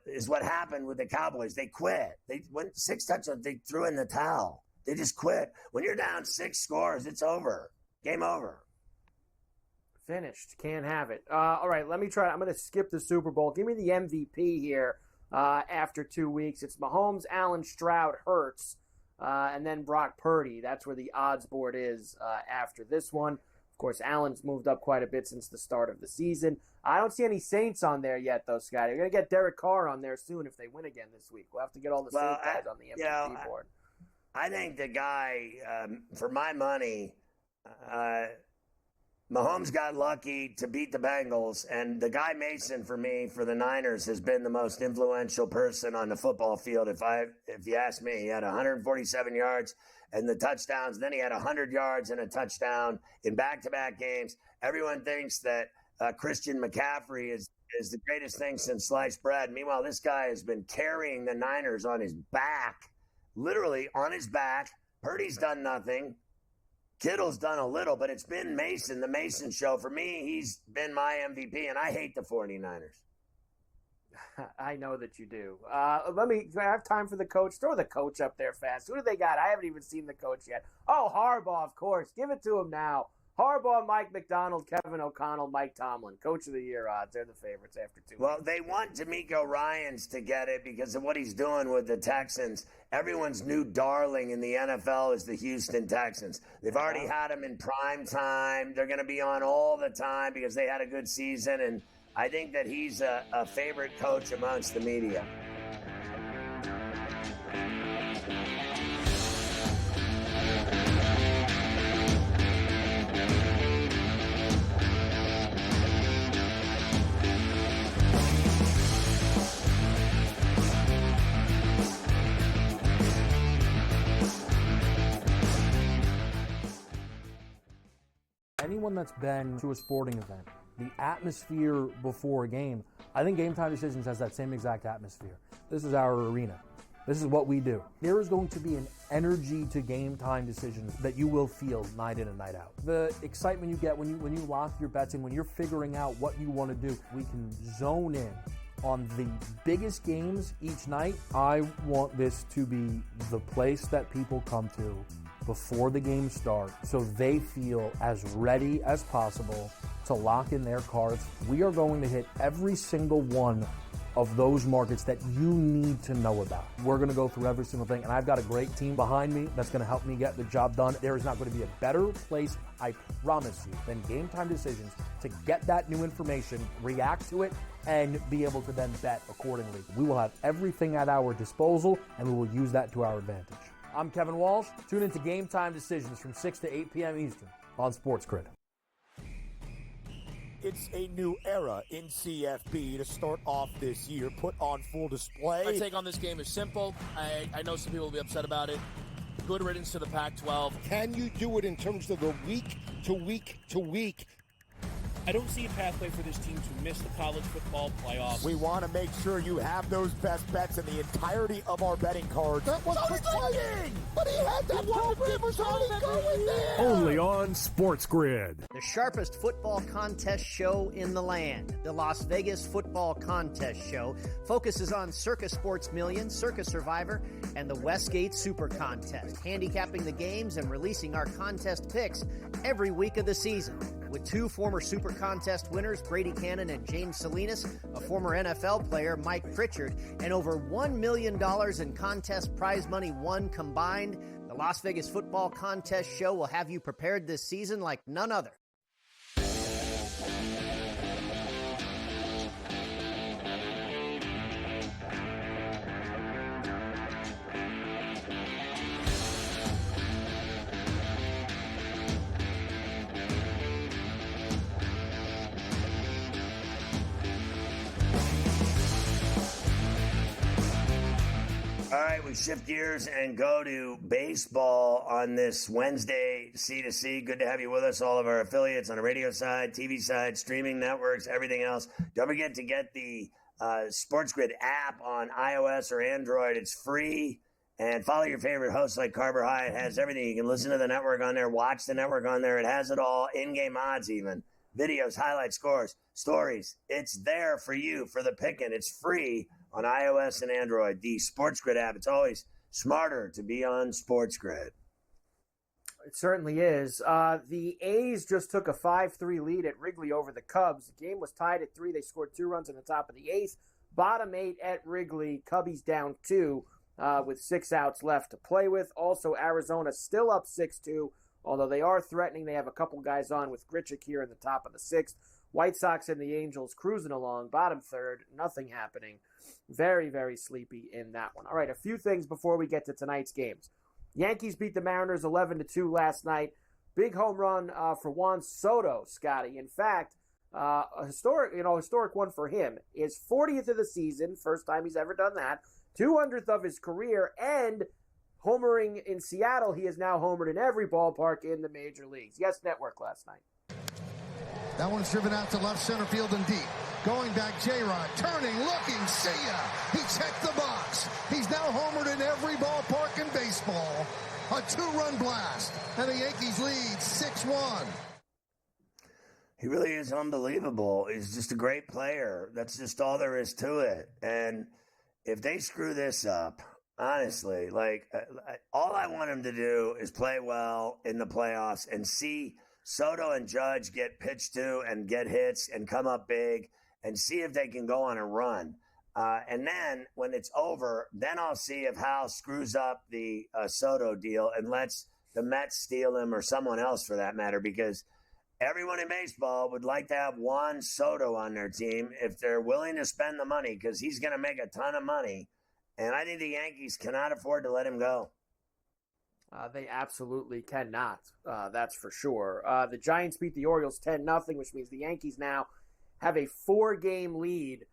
Speaker 1: is what happened with the Cowboys. They quit. They went 6 touchdowns. They threw in the towel. They just quit. When you're down 6 scores, it's over. Game over.
Speaker 2: Finished. Can't have it. All right, let me try. I'm going to skip the Super Bowl. Give me the MVP here after 2 weeks. It's Mahomes, Allen, Stroud, Hurts, and then Brock Purdy. That's where the odds board is after this one. Of course, Allen's moved up quite a bit since the start of the season. I don't see any Saints on there yet, though, Scotty. We're going to get Derek Carr on there soon if they win again this week. We'll have to get all the Saints guys on the MVP board.
Speaker 1: I think the guy, for my money, Mahomes got lucky to beat the Bengals, and the guy Mason, for me, for the Niners, has been the most influential person on the football field. If you ask me, he had 147 yards and the touchdowns. Then he had 100 yards and a touchdown in back-to-back games. Everyone thinks that Christian McCaffrey is the greatest thing since sliced bread. Meanwhile, this guy has been carrying the Niners on his back, literally on his back. Purdy's done nothing. Kittle's done a little, but it's been Mason, the Mason show. For me, he's been my MVP, and I hate the 49ers.
Speaker 2: I know that you do. I have time for the coach. Throw the coach up there fast. Who do they got? I haven't even seen the coach yet. Oh, Harbaugh, of course. Give it to him now. Harbaugh, Mike McDonald, Kevin O'Connell, Mike Tomlin. Coach of the year odds. They're the favorites after 2 weeks.
Speaker 1: Well, they want D'Amico Ryans to get it because of what he's doing with the Texans. Everyone's new darling in the NFL is the Houston Texans. They've already had him in prime time. They're going to be on all the time because they had a good season. And I think that he's a favorite coach amongst the media.
Speaker 5: anyone that's been to a sporting event, the atmosphere before a game, I think Game Time Decisions has that same exact atmosphere. This is our arena. This is what we do. There is going to be an energy to Game Time Decisions that you will feel night in and night out. The excitement you get when you lock your bets in, when you're figuring out what you want to do, we can zone in on the biggest games each night. I want this to be the place that people come to before the games start so they feel as ready as possible to lock in their cards. We are going to hit every single one of those markets that you need to know about. We're going to go through every single thing, and I've got a great team behind me that's going to help me get the job done. There is not going to be a better place, I promise you, than Game Time Decisions to get that new information, react to it, and be able to then bet accordingly. We will have everything at our disposal, and we will use that to our advantage. I'm Kevin Walsh. Tune into Game Time Decisions from 6 to 8 p.m. Eastern on SportsGrid.
Speaker 6: It's a new era in CFB to start off this year, put on full display.
Speaker 7: My take on this game is simple. I know some people will be upset about it. Good riddance to the Pac-12.
Speaker 6: Can you do it in terms of the week to week to week?
Speaker 8: I don't see a pathway for this team to miss the college football playoffs.
Speaker 6: We want to make sure you have those best bets in the entirety of our betting cards. That was playing, but he had that wide receiver, so he go in there.
Speaker 9: Only on SportsGrid.
Speaker 10: The sharpest football contest show in the land, the Las Vegas Football Contest Show, focuses on Circus Sports Million, Circus Survivor, and the Westgate Super Contest, handicapping the games and releasing our contest picks every week of the season. With two former Super Contest winners, Brady Cannon and James Salinas, a former NFL player, Mike Pritchard, and over $1 million in contest prize money won combined, the Las Vegas Football Contest Show will have you prepared this season like none other.
Speaker 1: All right, we shift gears and go to baseball on this Wednesday, C2C. Good to have you with us, all of our affiliates on the radio side, TV side, streaming networks, everything else. Don't forget to get the SportsGrid app on iOS or Android. It's free. And follow your favorite hosts like Carver High. It has everything. You can listen to the network on there, watch the network on there. It has it all, in-game odds even, videos, highlights, scores, stories. It's there for you, for the picking. It's free on iOS and Android. The SportsGrid app. It's always smarter to be on SportsGrid.
Speaker 2: It certainly is. The A's just took a 5-3 lead at Wrigley over the Cubs. The game was tied at 3. They scored 2 runs in the top of the 8th. Bottom 8 at Wrigley. Cubbies down 2 with 6 outs left to play with. Also, Arizona still up 6-2, although they are threatening. They have a couple guys on with Grichuk here in the top of the 6th. White Sox and the Angels cruising along, bottom 3rd, nothing happening. Very, very sleepy in that one. All right, a few things before we get to tonight's games. Yankees beat the Mariners 11-2 last night. Big home run for Juan Soto, Scotty. In fact, a historic one for him. His 40th of the season, first time he's ever done that. 200th of his career, and homering in Seattle. He has now homered in every ballpark in the major leagues. Yes Network last night.
Speaker 12: That one's driven out to left center field and deep. Going back, J-Rod, turning, looking, see ya. He checked the box. He's now homered in every ballpark in baseball. A 2-run blast, and the Yankees lead 6-1.
Speaker 1: He really is unbelievable. He's just a great player. That's just all there is to it. And if they screw this up, honestly, all I want him to do is play well in the playoffs and see Soto and Judge get pitched to and get hits and come up big and see if they can go on a run. And then when it's over, then I'll see if Hal screws up the Soto deal and lets the Mets steal him or someone else for that matter, because everyone in baseball would like to have Juan Soto on their team if they're willing to spend the money, because he's going to make a ton of money. And I think the Yankees cannot afford to let him go.
Speaker 2: They absolutely cannot. That's for sure. The Giants beat the Orioles 10-0, which means the Yankees now have a 4-game lead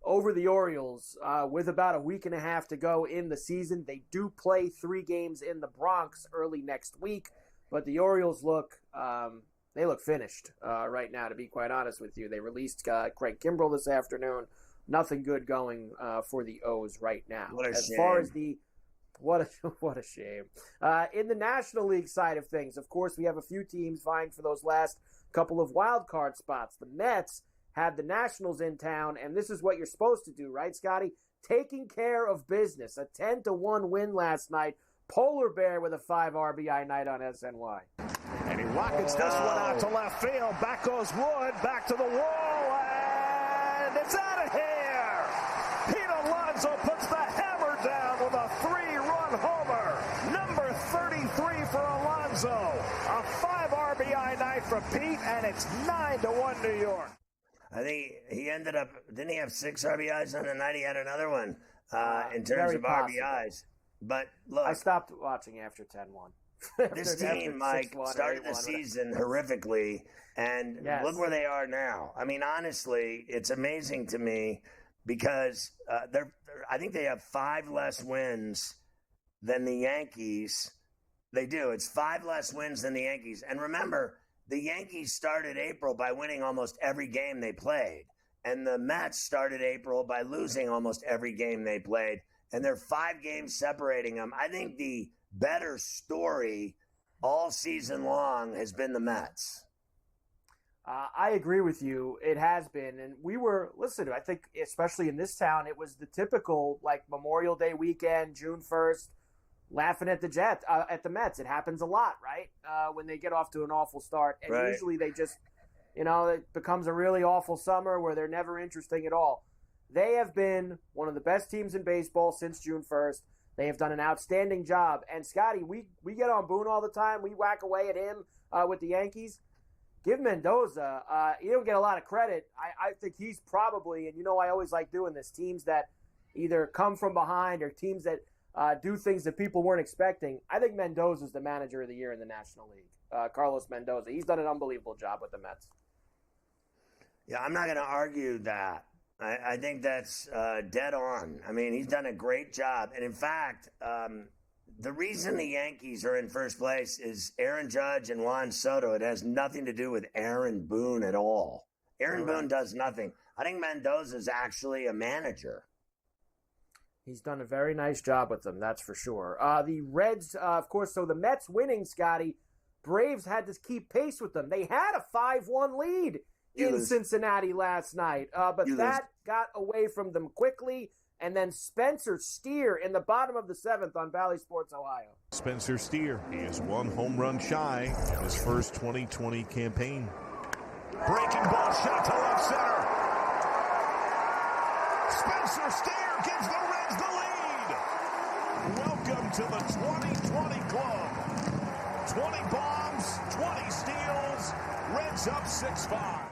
Speaker 2: over the Orioles with about a week and a half to go in the season. They do play 3 games in the Bronx early next week, but the Orioles look, they look finished right now, to be quite honest with you. They released Craig Kimbrell this afternoon. Nothing good going for the O's right now.
Speaker 1: What a
Speaker 2: as
Speaker 1: shame.
Speaker 2: Far as what a shame. In the National League side of things, of course, we have a few teams vying for those last couple of wild card spots. The Mets have the Nationals in town, and this is what you're supposed to do, right, Scotty? Taking care of business. A 10-1 win last night. Polar Bear with a 5 RBI night on SNY.
Speaker 6: And he rockets this one out to left field. Back goes Wood, back to the wall, and it's out of here. Pete Alonso puts the hammer down with a 3-run homer. Number 33 for Alonso. A 5 RBI night for Pete, and it's 9-1 New York.
Speaker 1: I think he ended up, didn't he have 6 RBIs on the night? He had another one in terms
Speaker 2: very
Speaker 1: of
Speaker 2: possible.
Speaker 1: RBIs. But look,
Speaker 2: I stopped watching after 10-1.
Speaker 1: This team, Mike, started the season horrifically, and look where they are now. I mean, honestly, it's amazing to me because I think they have 5 less wins than the Yankees. They do. It's 5 less wins than the Yankees. And remember, the Yankees started April by winning almost every game they played, and the Mets started April by losing almost every game they played, and they're 5 games separating them. I think the better story all season long has been the Mets.
Speaker 2: I agree with you. It has been. And I think especially in this town, it was the typical like Memorial Day weekend, June 1st, laughing at the Mets. It happens a lot, right? When they get off to an awful start. And usually they just, it becomes a really awful summer where they're never interesting at all. They have been one of the best teams in baseball since June 1st. They have done an outstanding job. And, Scotty, we get on Boone all the time. We whack away at him with the Yankees. Give Mendoza, you don't get a lot of credit. I think he's probably, and I always like doing this, teams that either come from behind or teams that do things that people weren't expecting. I think Mendoza's the manager of the year in the National League. Carlos Mendoza. He's done an unbelievable job with the Mets.
Speaker 1: Yeah, I'm not going to argue that. I think that's dead on. I mean, he's done a great job. And in fact, the reason the Yankees are in first place is Aaron Judge and Juan Soto. It has nothing to do with Aaron Boone at all. Aaron Boone does nothing. I think Mendoza's actually a manager.
Speaker 2: He's done a very nice job with them, that's for sure. The Reds, of course, so the Mets winning, Scotty, Braves had to keep pace with them. They had a 5-1 lead in Cincinnati last night, but that got away from them quickly. And then Spencer Steer in the bottom of the 7th on Valley Sports Ohio.
Speaker 9: Spencer Steer, he is 1 home run shy in his first 2020 campaign.
Speaker 6: Breaking ball shot to left center. Spencer Steer gives the Reds the lead. Welcome to the 2020 club. 20 bombs, 20 steals. Reds up 6-5.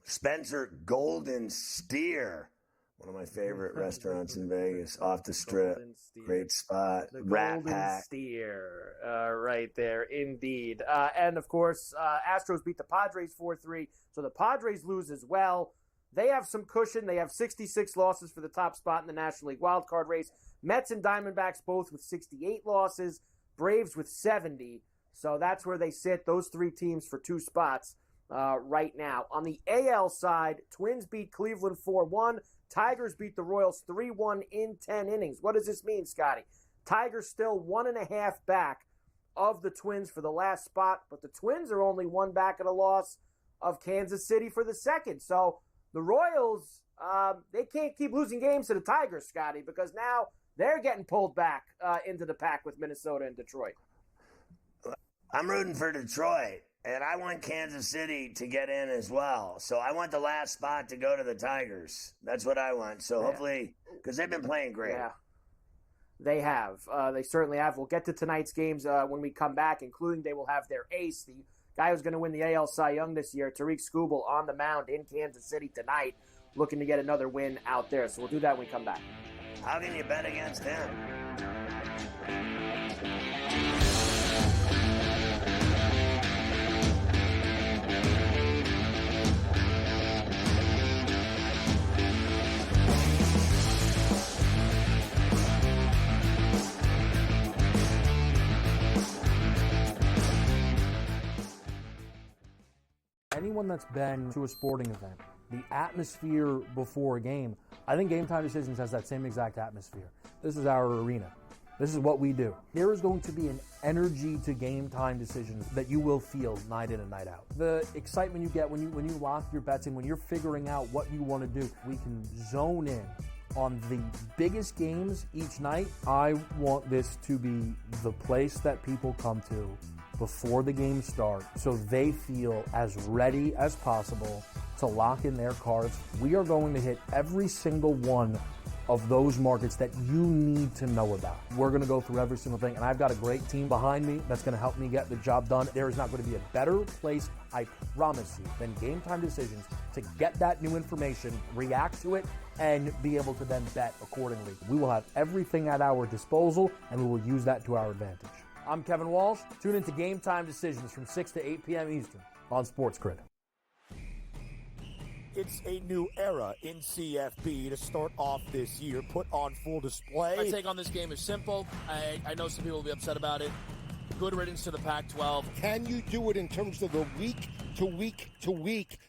Speaker 1: Spencer Golden Steer. One of my favorite restaurants in Vegas, off the Strip. Great spot.
Speaker 2: The
Speaker 1: Rat
Speaker 2: Golden
Speaker 1: Pack.
Speaker 2: Steer, right there, indeed. And, of course, Astros beat the Padres 4-3, so the Padres lose as well. They have some cushion. They have 66 losses for the top spot in the National League wildcard race. Mets and Diamondbacks both with 68 losses. Braves with 70. So that's where they sit, those 3 teams for 2 spots right now. On the AL side, Twins beat Cleveland 4-1. Tigers beat the Royals 3-1 in 10 innings. What does this mean, Scotty? Tigers still 1.5 back of the Twins for the last spot, but the Twins are only 1 back at a loss of Kansas City for the second. So the Royals, they can't keep losing games to the Tigers, Scotty, because now they're getting pulled back into the pack with Minnesota and Detroit.
Speaker 1: I'm rooting for Detroit. And I want Kansas City to get in as well. So I want the last spot to go to the Tigers. That's what I want. So hopefully, because they've been playing great.
Speaker 2: Yeah, they have. They certainly have. We'll get to tonight's games when we come back, including they will have their ace, the guy who's going to win the AL Cy Young this year, Tariq Skubal, on the mound in Kansas City tonight, looking to get another win out there. So we'll do that when we come back.
Speaker 1: How can you bet against him?
Speaker 5: Anyone that's been to a sporting event, the atmosphere before a game, I think Game Time Decisions has that same exact atmosphere. This is our arena. This is what we do. There is going to be an energy to Game Time Decisions that you will feel night in and night out. The excitement you get when you lock your bets in, when you're figuring out what you want to do, we can zone in on the biggest games each night. I want this to be the place that people come to before the games start so they feel as ready as possible to lock in their cards. We are going to hit every single one of those markets that you need to know about. We're going to go through every single thing, and I've got a great team behind me that's going to help me get the job done. There is not going to be a better place, I promise you, than Game Time Decisions to get that new information, react to it, and be able to then bet accordingly. We will have everything at our disposal, and we will use that to our advantage. I'm Kevin Walsh. Tune into Game Time Decisions from 6 to 8 p.m. Eastern on SportsGrid.
Speaker 6: It's a new era in CFB to start off this year, put on full display.
Speaker 7: My take on this game is simple. I know some people will be upset about it. Good riddance to the Pac-12.
Speaker 12: Can you do it in terms of the week to week to week?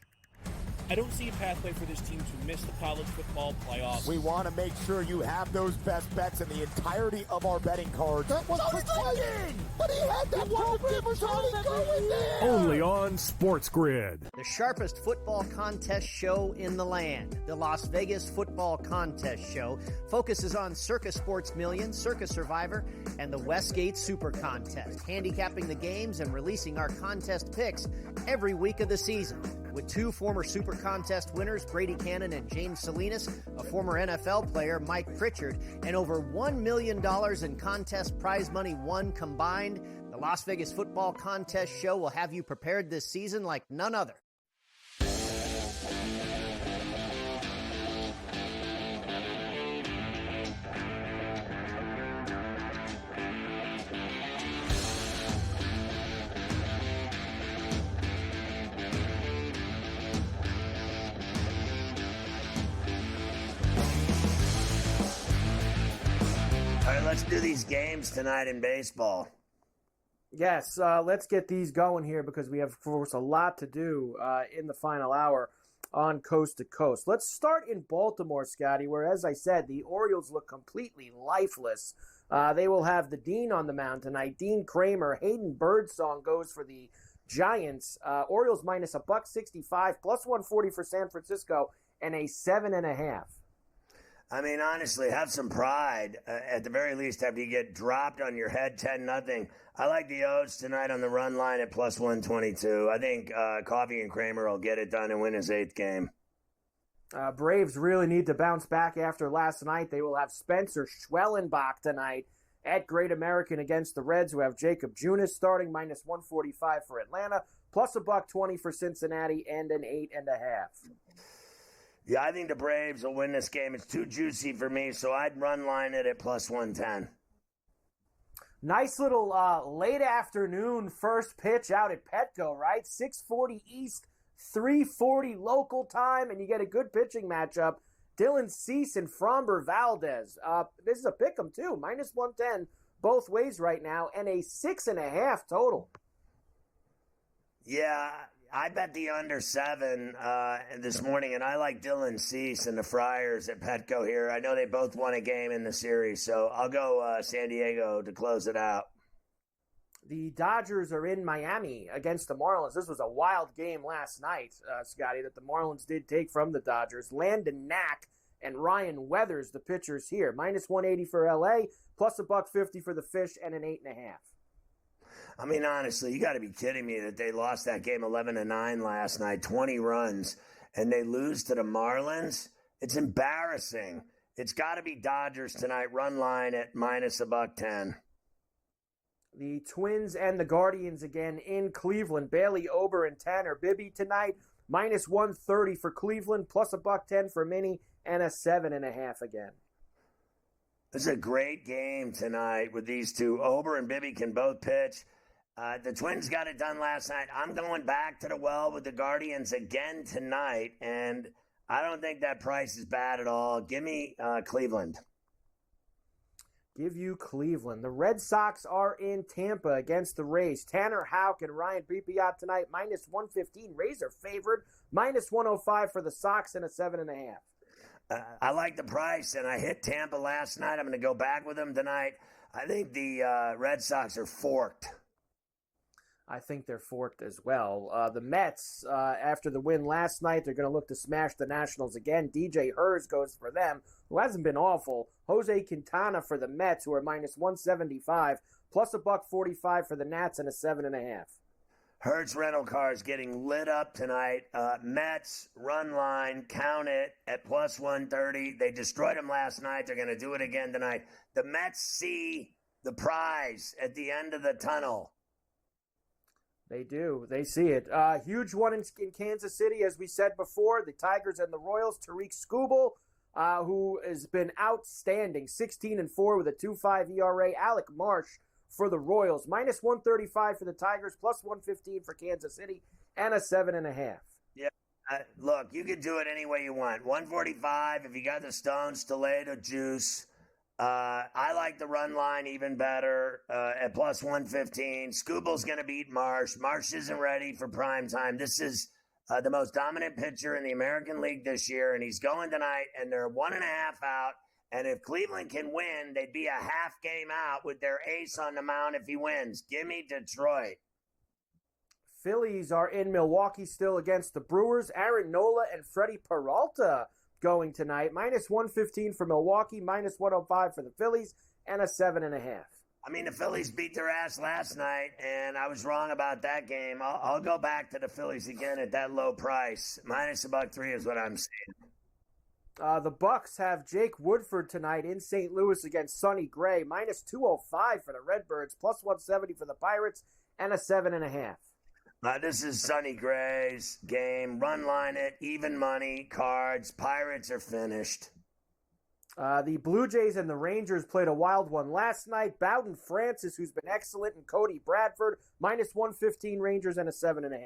Speaker 8: I don't see a pathway for this team to miss the college football playoffs.
Speaker 6: We want to make sure you have those best bets in the entirety of our betting cards.
Speaker 12: That was the but he had that program was already going there.
Speaker 13: Only on SportsGrid.
Speaker 10: The sharpest football contest show in the land, the Las Vegas Football Contest Show, focuses on Circus Sports Million, Circus Survivor, and the Westgate Super Contest, handicapping the games and releasing our contest picks every week of the season. With two former Super Contest winners, Brady Cannon and James Salinas, a former NFL player, Mike Pritchard, and over $1 million in contest prize money won combined, the Las Vegas Football Contest Show will have you prepared this season like none other.
Speaker 1: All right, let's do these games tonight in baseball.
Speaker 2: Yes, let's get these going here because we have, of course, a lot to do in the final hour on Coast to Coast. Let's start in Baltimore, Scotty, where, as I said, the Orioles look completely lifeless. They will have the Dean on the mound tonight. Dean Kramer, Hayden Birdsong goes for the Giants. Orioles minus $1.65, plus 140 for San Francisco, and a 7.5.
Speaker 1: I mean, honestly, have some pride, at the very least, after you get dropped on your head 10-0. I like the O's tonight on the run line at plus 122. I think Coffey and Kramer will get it done and win his 8th game.
Speaker 2: Braves really need to bounce back after last night. They will have Spencer Schwellenbach tonight at Great American against the Reds, who have Jacob Junis starting, minus 145 for Atlanta, plus $1.20 for Cincinnati, and an 8.5.
Speaker 1: Yeah, I think the Braves will win this game. It's too juicy for me, so I'd run line it at plus 110.
Speaker 2: Nice little late afternoon first pitch out at Petco, right? 6:40 East, 3:40 local time, and you get a good pitching matchup. Dylan Cease and Framber Valdez. This is a pick'em too, minus 110 both ways right now, and a 6.5 total.
Speaker 1: Yeah, I bet the under 7 this morning, and I like Dylan Cease and the Friars at Petco here. I know they both won a game in the series, so I'll go San Diego to close it out.
Speaker 2: The Dodgers are in Miami against the Marlins. This was a wild game last night, Scotty, that the Marlins did take from the Dodgers. Landon Knack and Ryan Weathers, the pitchers here. Minus 180 for L.A., plus $1.50 for the Fish, and an 8.5.
Speaker 1: I mean, honestly, you got to be kidding me that they lost that game 11-9 last night, 20 runs, and they lose to the Marlins. It's embarrassing. It's got to be Dodgers tonight, run line at minus $1.10.
Speaker 2: The Twins and the Guardians again in Cleveland. Bailey Ober and Tanner Bibby tonight, minus 130 for Cleveland, plus $1.10 for Minnie, and a 7.5 again.
Speaker 1: This is a great game tonight with these two. Ober and Bibby can both pitch. The Twins got it done last night. I'm going back to the well with the Guardians again tonight, and I don't think that price is bad at all. Give me Cleveland.
Speaker 2: give you Cleveland. The Red Sox are in Tampa against the Rays. Tanner Houck and Ryan Pripyat tonight, minus 115. Rays are favored, minus 105 for the Sox and a 7.5.
Speaker 1: I like the price, and I hit Tampa last night. I'm going to go back with them tonight. I think the Red Sox are forked.
Speaker 2: I think they're forked as well. The Mets, after the win last night, they're going to look to smash the Nationals again. DJ Hurst goes for them, who hasn't been awful. Jose Quintana for the Mets, who are minus 175, plus $1.45 for the Nats and a 7.5.
Speaker 1: Hertz rental cars getting lit up tonight. Mets, run line, count it at plus 130. They destroyed them last night. They're going to do it again tonight. The Mets see the prize at the end of the tunnel.
Speaker 2: They do. They see it. Huge one in Kansas City, as we said before. The Tigers and the Royals. Tariq Skubal, who has been outstanding, 16-4 with a 2.5 ERA. Alec Marsh for the Royals, minus 135 for the Tigers, plus 115 for Kansas City, and a 7.5.
Speaker 1: Yeah, look, you can do it any way you want. 145 if you got the Stones, Toledo juice. I like the run line even better at plus 115. Skubal's going to beat Marsh. Marsh isn't ready for prime time. This is the most dominant pitcher in the American League this year, and he's going tonight, and they're 1.5 out. And if Cleveland can win, they'd be a half game out with their ace on the mound if he wins. Give me Detroit.
Speaker 2: Phillies are in Milwaukee still against the Brewers. Aaron Nola and Freddie Peralta going tonight. Minus 115 for Milwaukee, minus 105 for the Phillies, and a 7.5.
Speaker 1: I mean, the Phillies beat their ass last night, and I was wrong about that game. I'll go back to the Phillies again at that low price. Minus $1.03 is what I'm saying.
Speaker 2: The Bucks have Jake Woodford tonight in St. Louis against Sonny Gray. Minus 205 for the Redbirds, plus 170 for the Pirates, and a 7.5.
Speaker 1: This is Sonny Gray's game. Run line it, even money, cards. Pirates are finished.
Speaker 2: The Blue Jays and the Rangers played a wild one last night. Bowden Francis, who's been excellent, and Cody Bradford, minus 115 Rangers and a 7.5.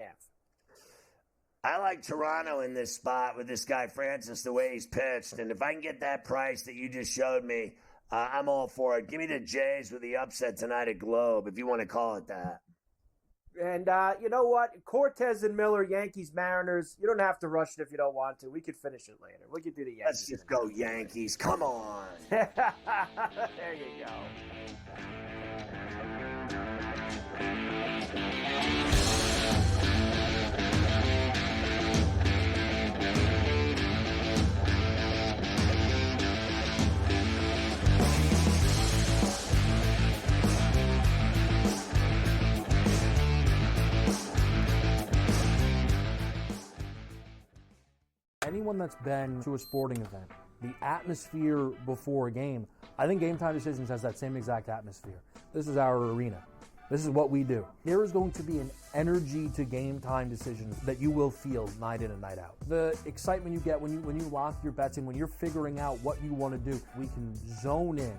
Speaker 1: I like Toronto in this spot with this guy Francis, the way he's pitched. And if I can get that price that you just showed me, I'm all for it. Give me the Jays with the upset tonight at Globe, if you want to call it that.
Speaker 2: And you know what? Cortez and Miller, Yankees, Mariners. You don't have to rush it if you don't want to. We could finish it later. We could do the Yankees.
Speaker 1: Let's just go Yankees. Come on.
Speaker 2: There you go.
Speaker 5: Anyone that's been to a sporting event, the atmosphere before a game, I think Game Time Decisions has that same exact atmosphere. This is our arena. This is what we do. There is going to be an energy to Game Time Decisions that you will feel night in and night out. The excitement you get when you lock your bets in, when you're figuring out what you want to do, we can zone in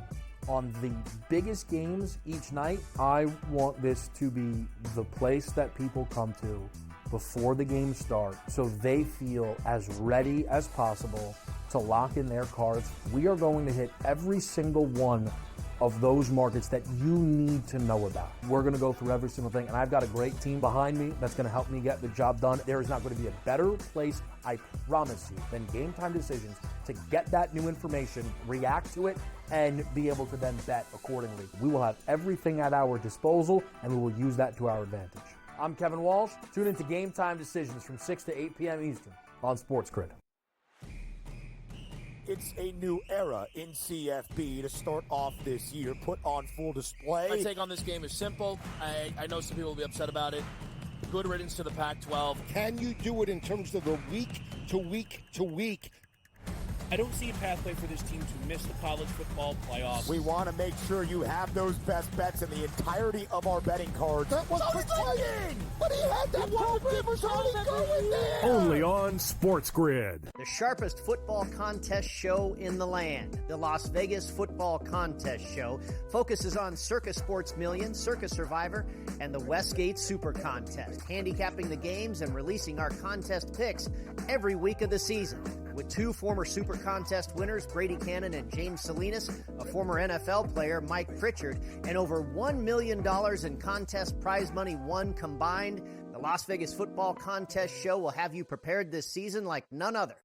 Speaker 5: on the biggest games each night. I want this to be the place that people come to before the games start so they feel as ready as possible to lock in their cards. We are going to hit every single one of those markets that you need to know about. We're going to go through every single thing, and I've got a great team behind me that's going to help me get the job done. There is not going to be a better place, I promise you, than Game Time Decisions to get that new information, react to it, and be able to then bet accordingly. We will have everything at our disposal, and we will use that to our advantage. I'm Kevin Walsh. Tune into Game Time Decisions from 6 to 8 p.m. Eastern on SportsGrid.
Speaker 6: It's a new era in CFB to start off this year, put on full display.
Speaker 7: My take on this game is simple. I know some people will be upset about it. Good riddance to the Pac-12.
Speaker 12: Can you do it in terms of the week to week to week?
Speaker 8: I don't see a pathway for this team to miss the college football playoffs.
Speaker 6: We want to make sure you have those best bets in the entirety of our betting cards.
Speaker 12: That was playing, but he had that program was already going there.
Speaker 13: Only on SportsGrid.
Speaker 10: The sharpest football contest show in the land, the Las Vegas Football Contest Show, focuses on Circa Sports Million, Circa Survivor, and the Westgate Super Contest, handicapping the games and releasing our contest picks every week of the season. With 2 former Super Contest winners, Brady Cannon and James Salinas, a former NFL player, Mike Pritchard, and over $1 million in contest prize money won combined, the Las Vegas Football Contest Show will have you prepared this season like none other.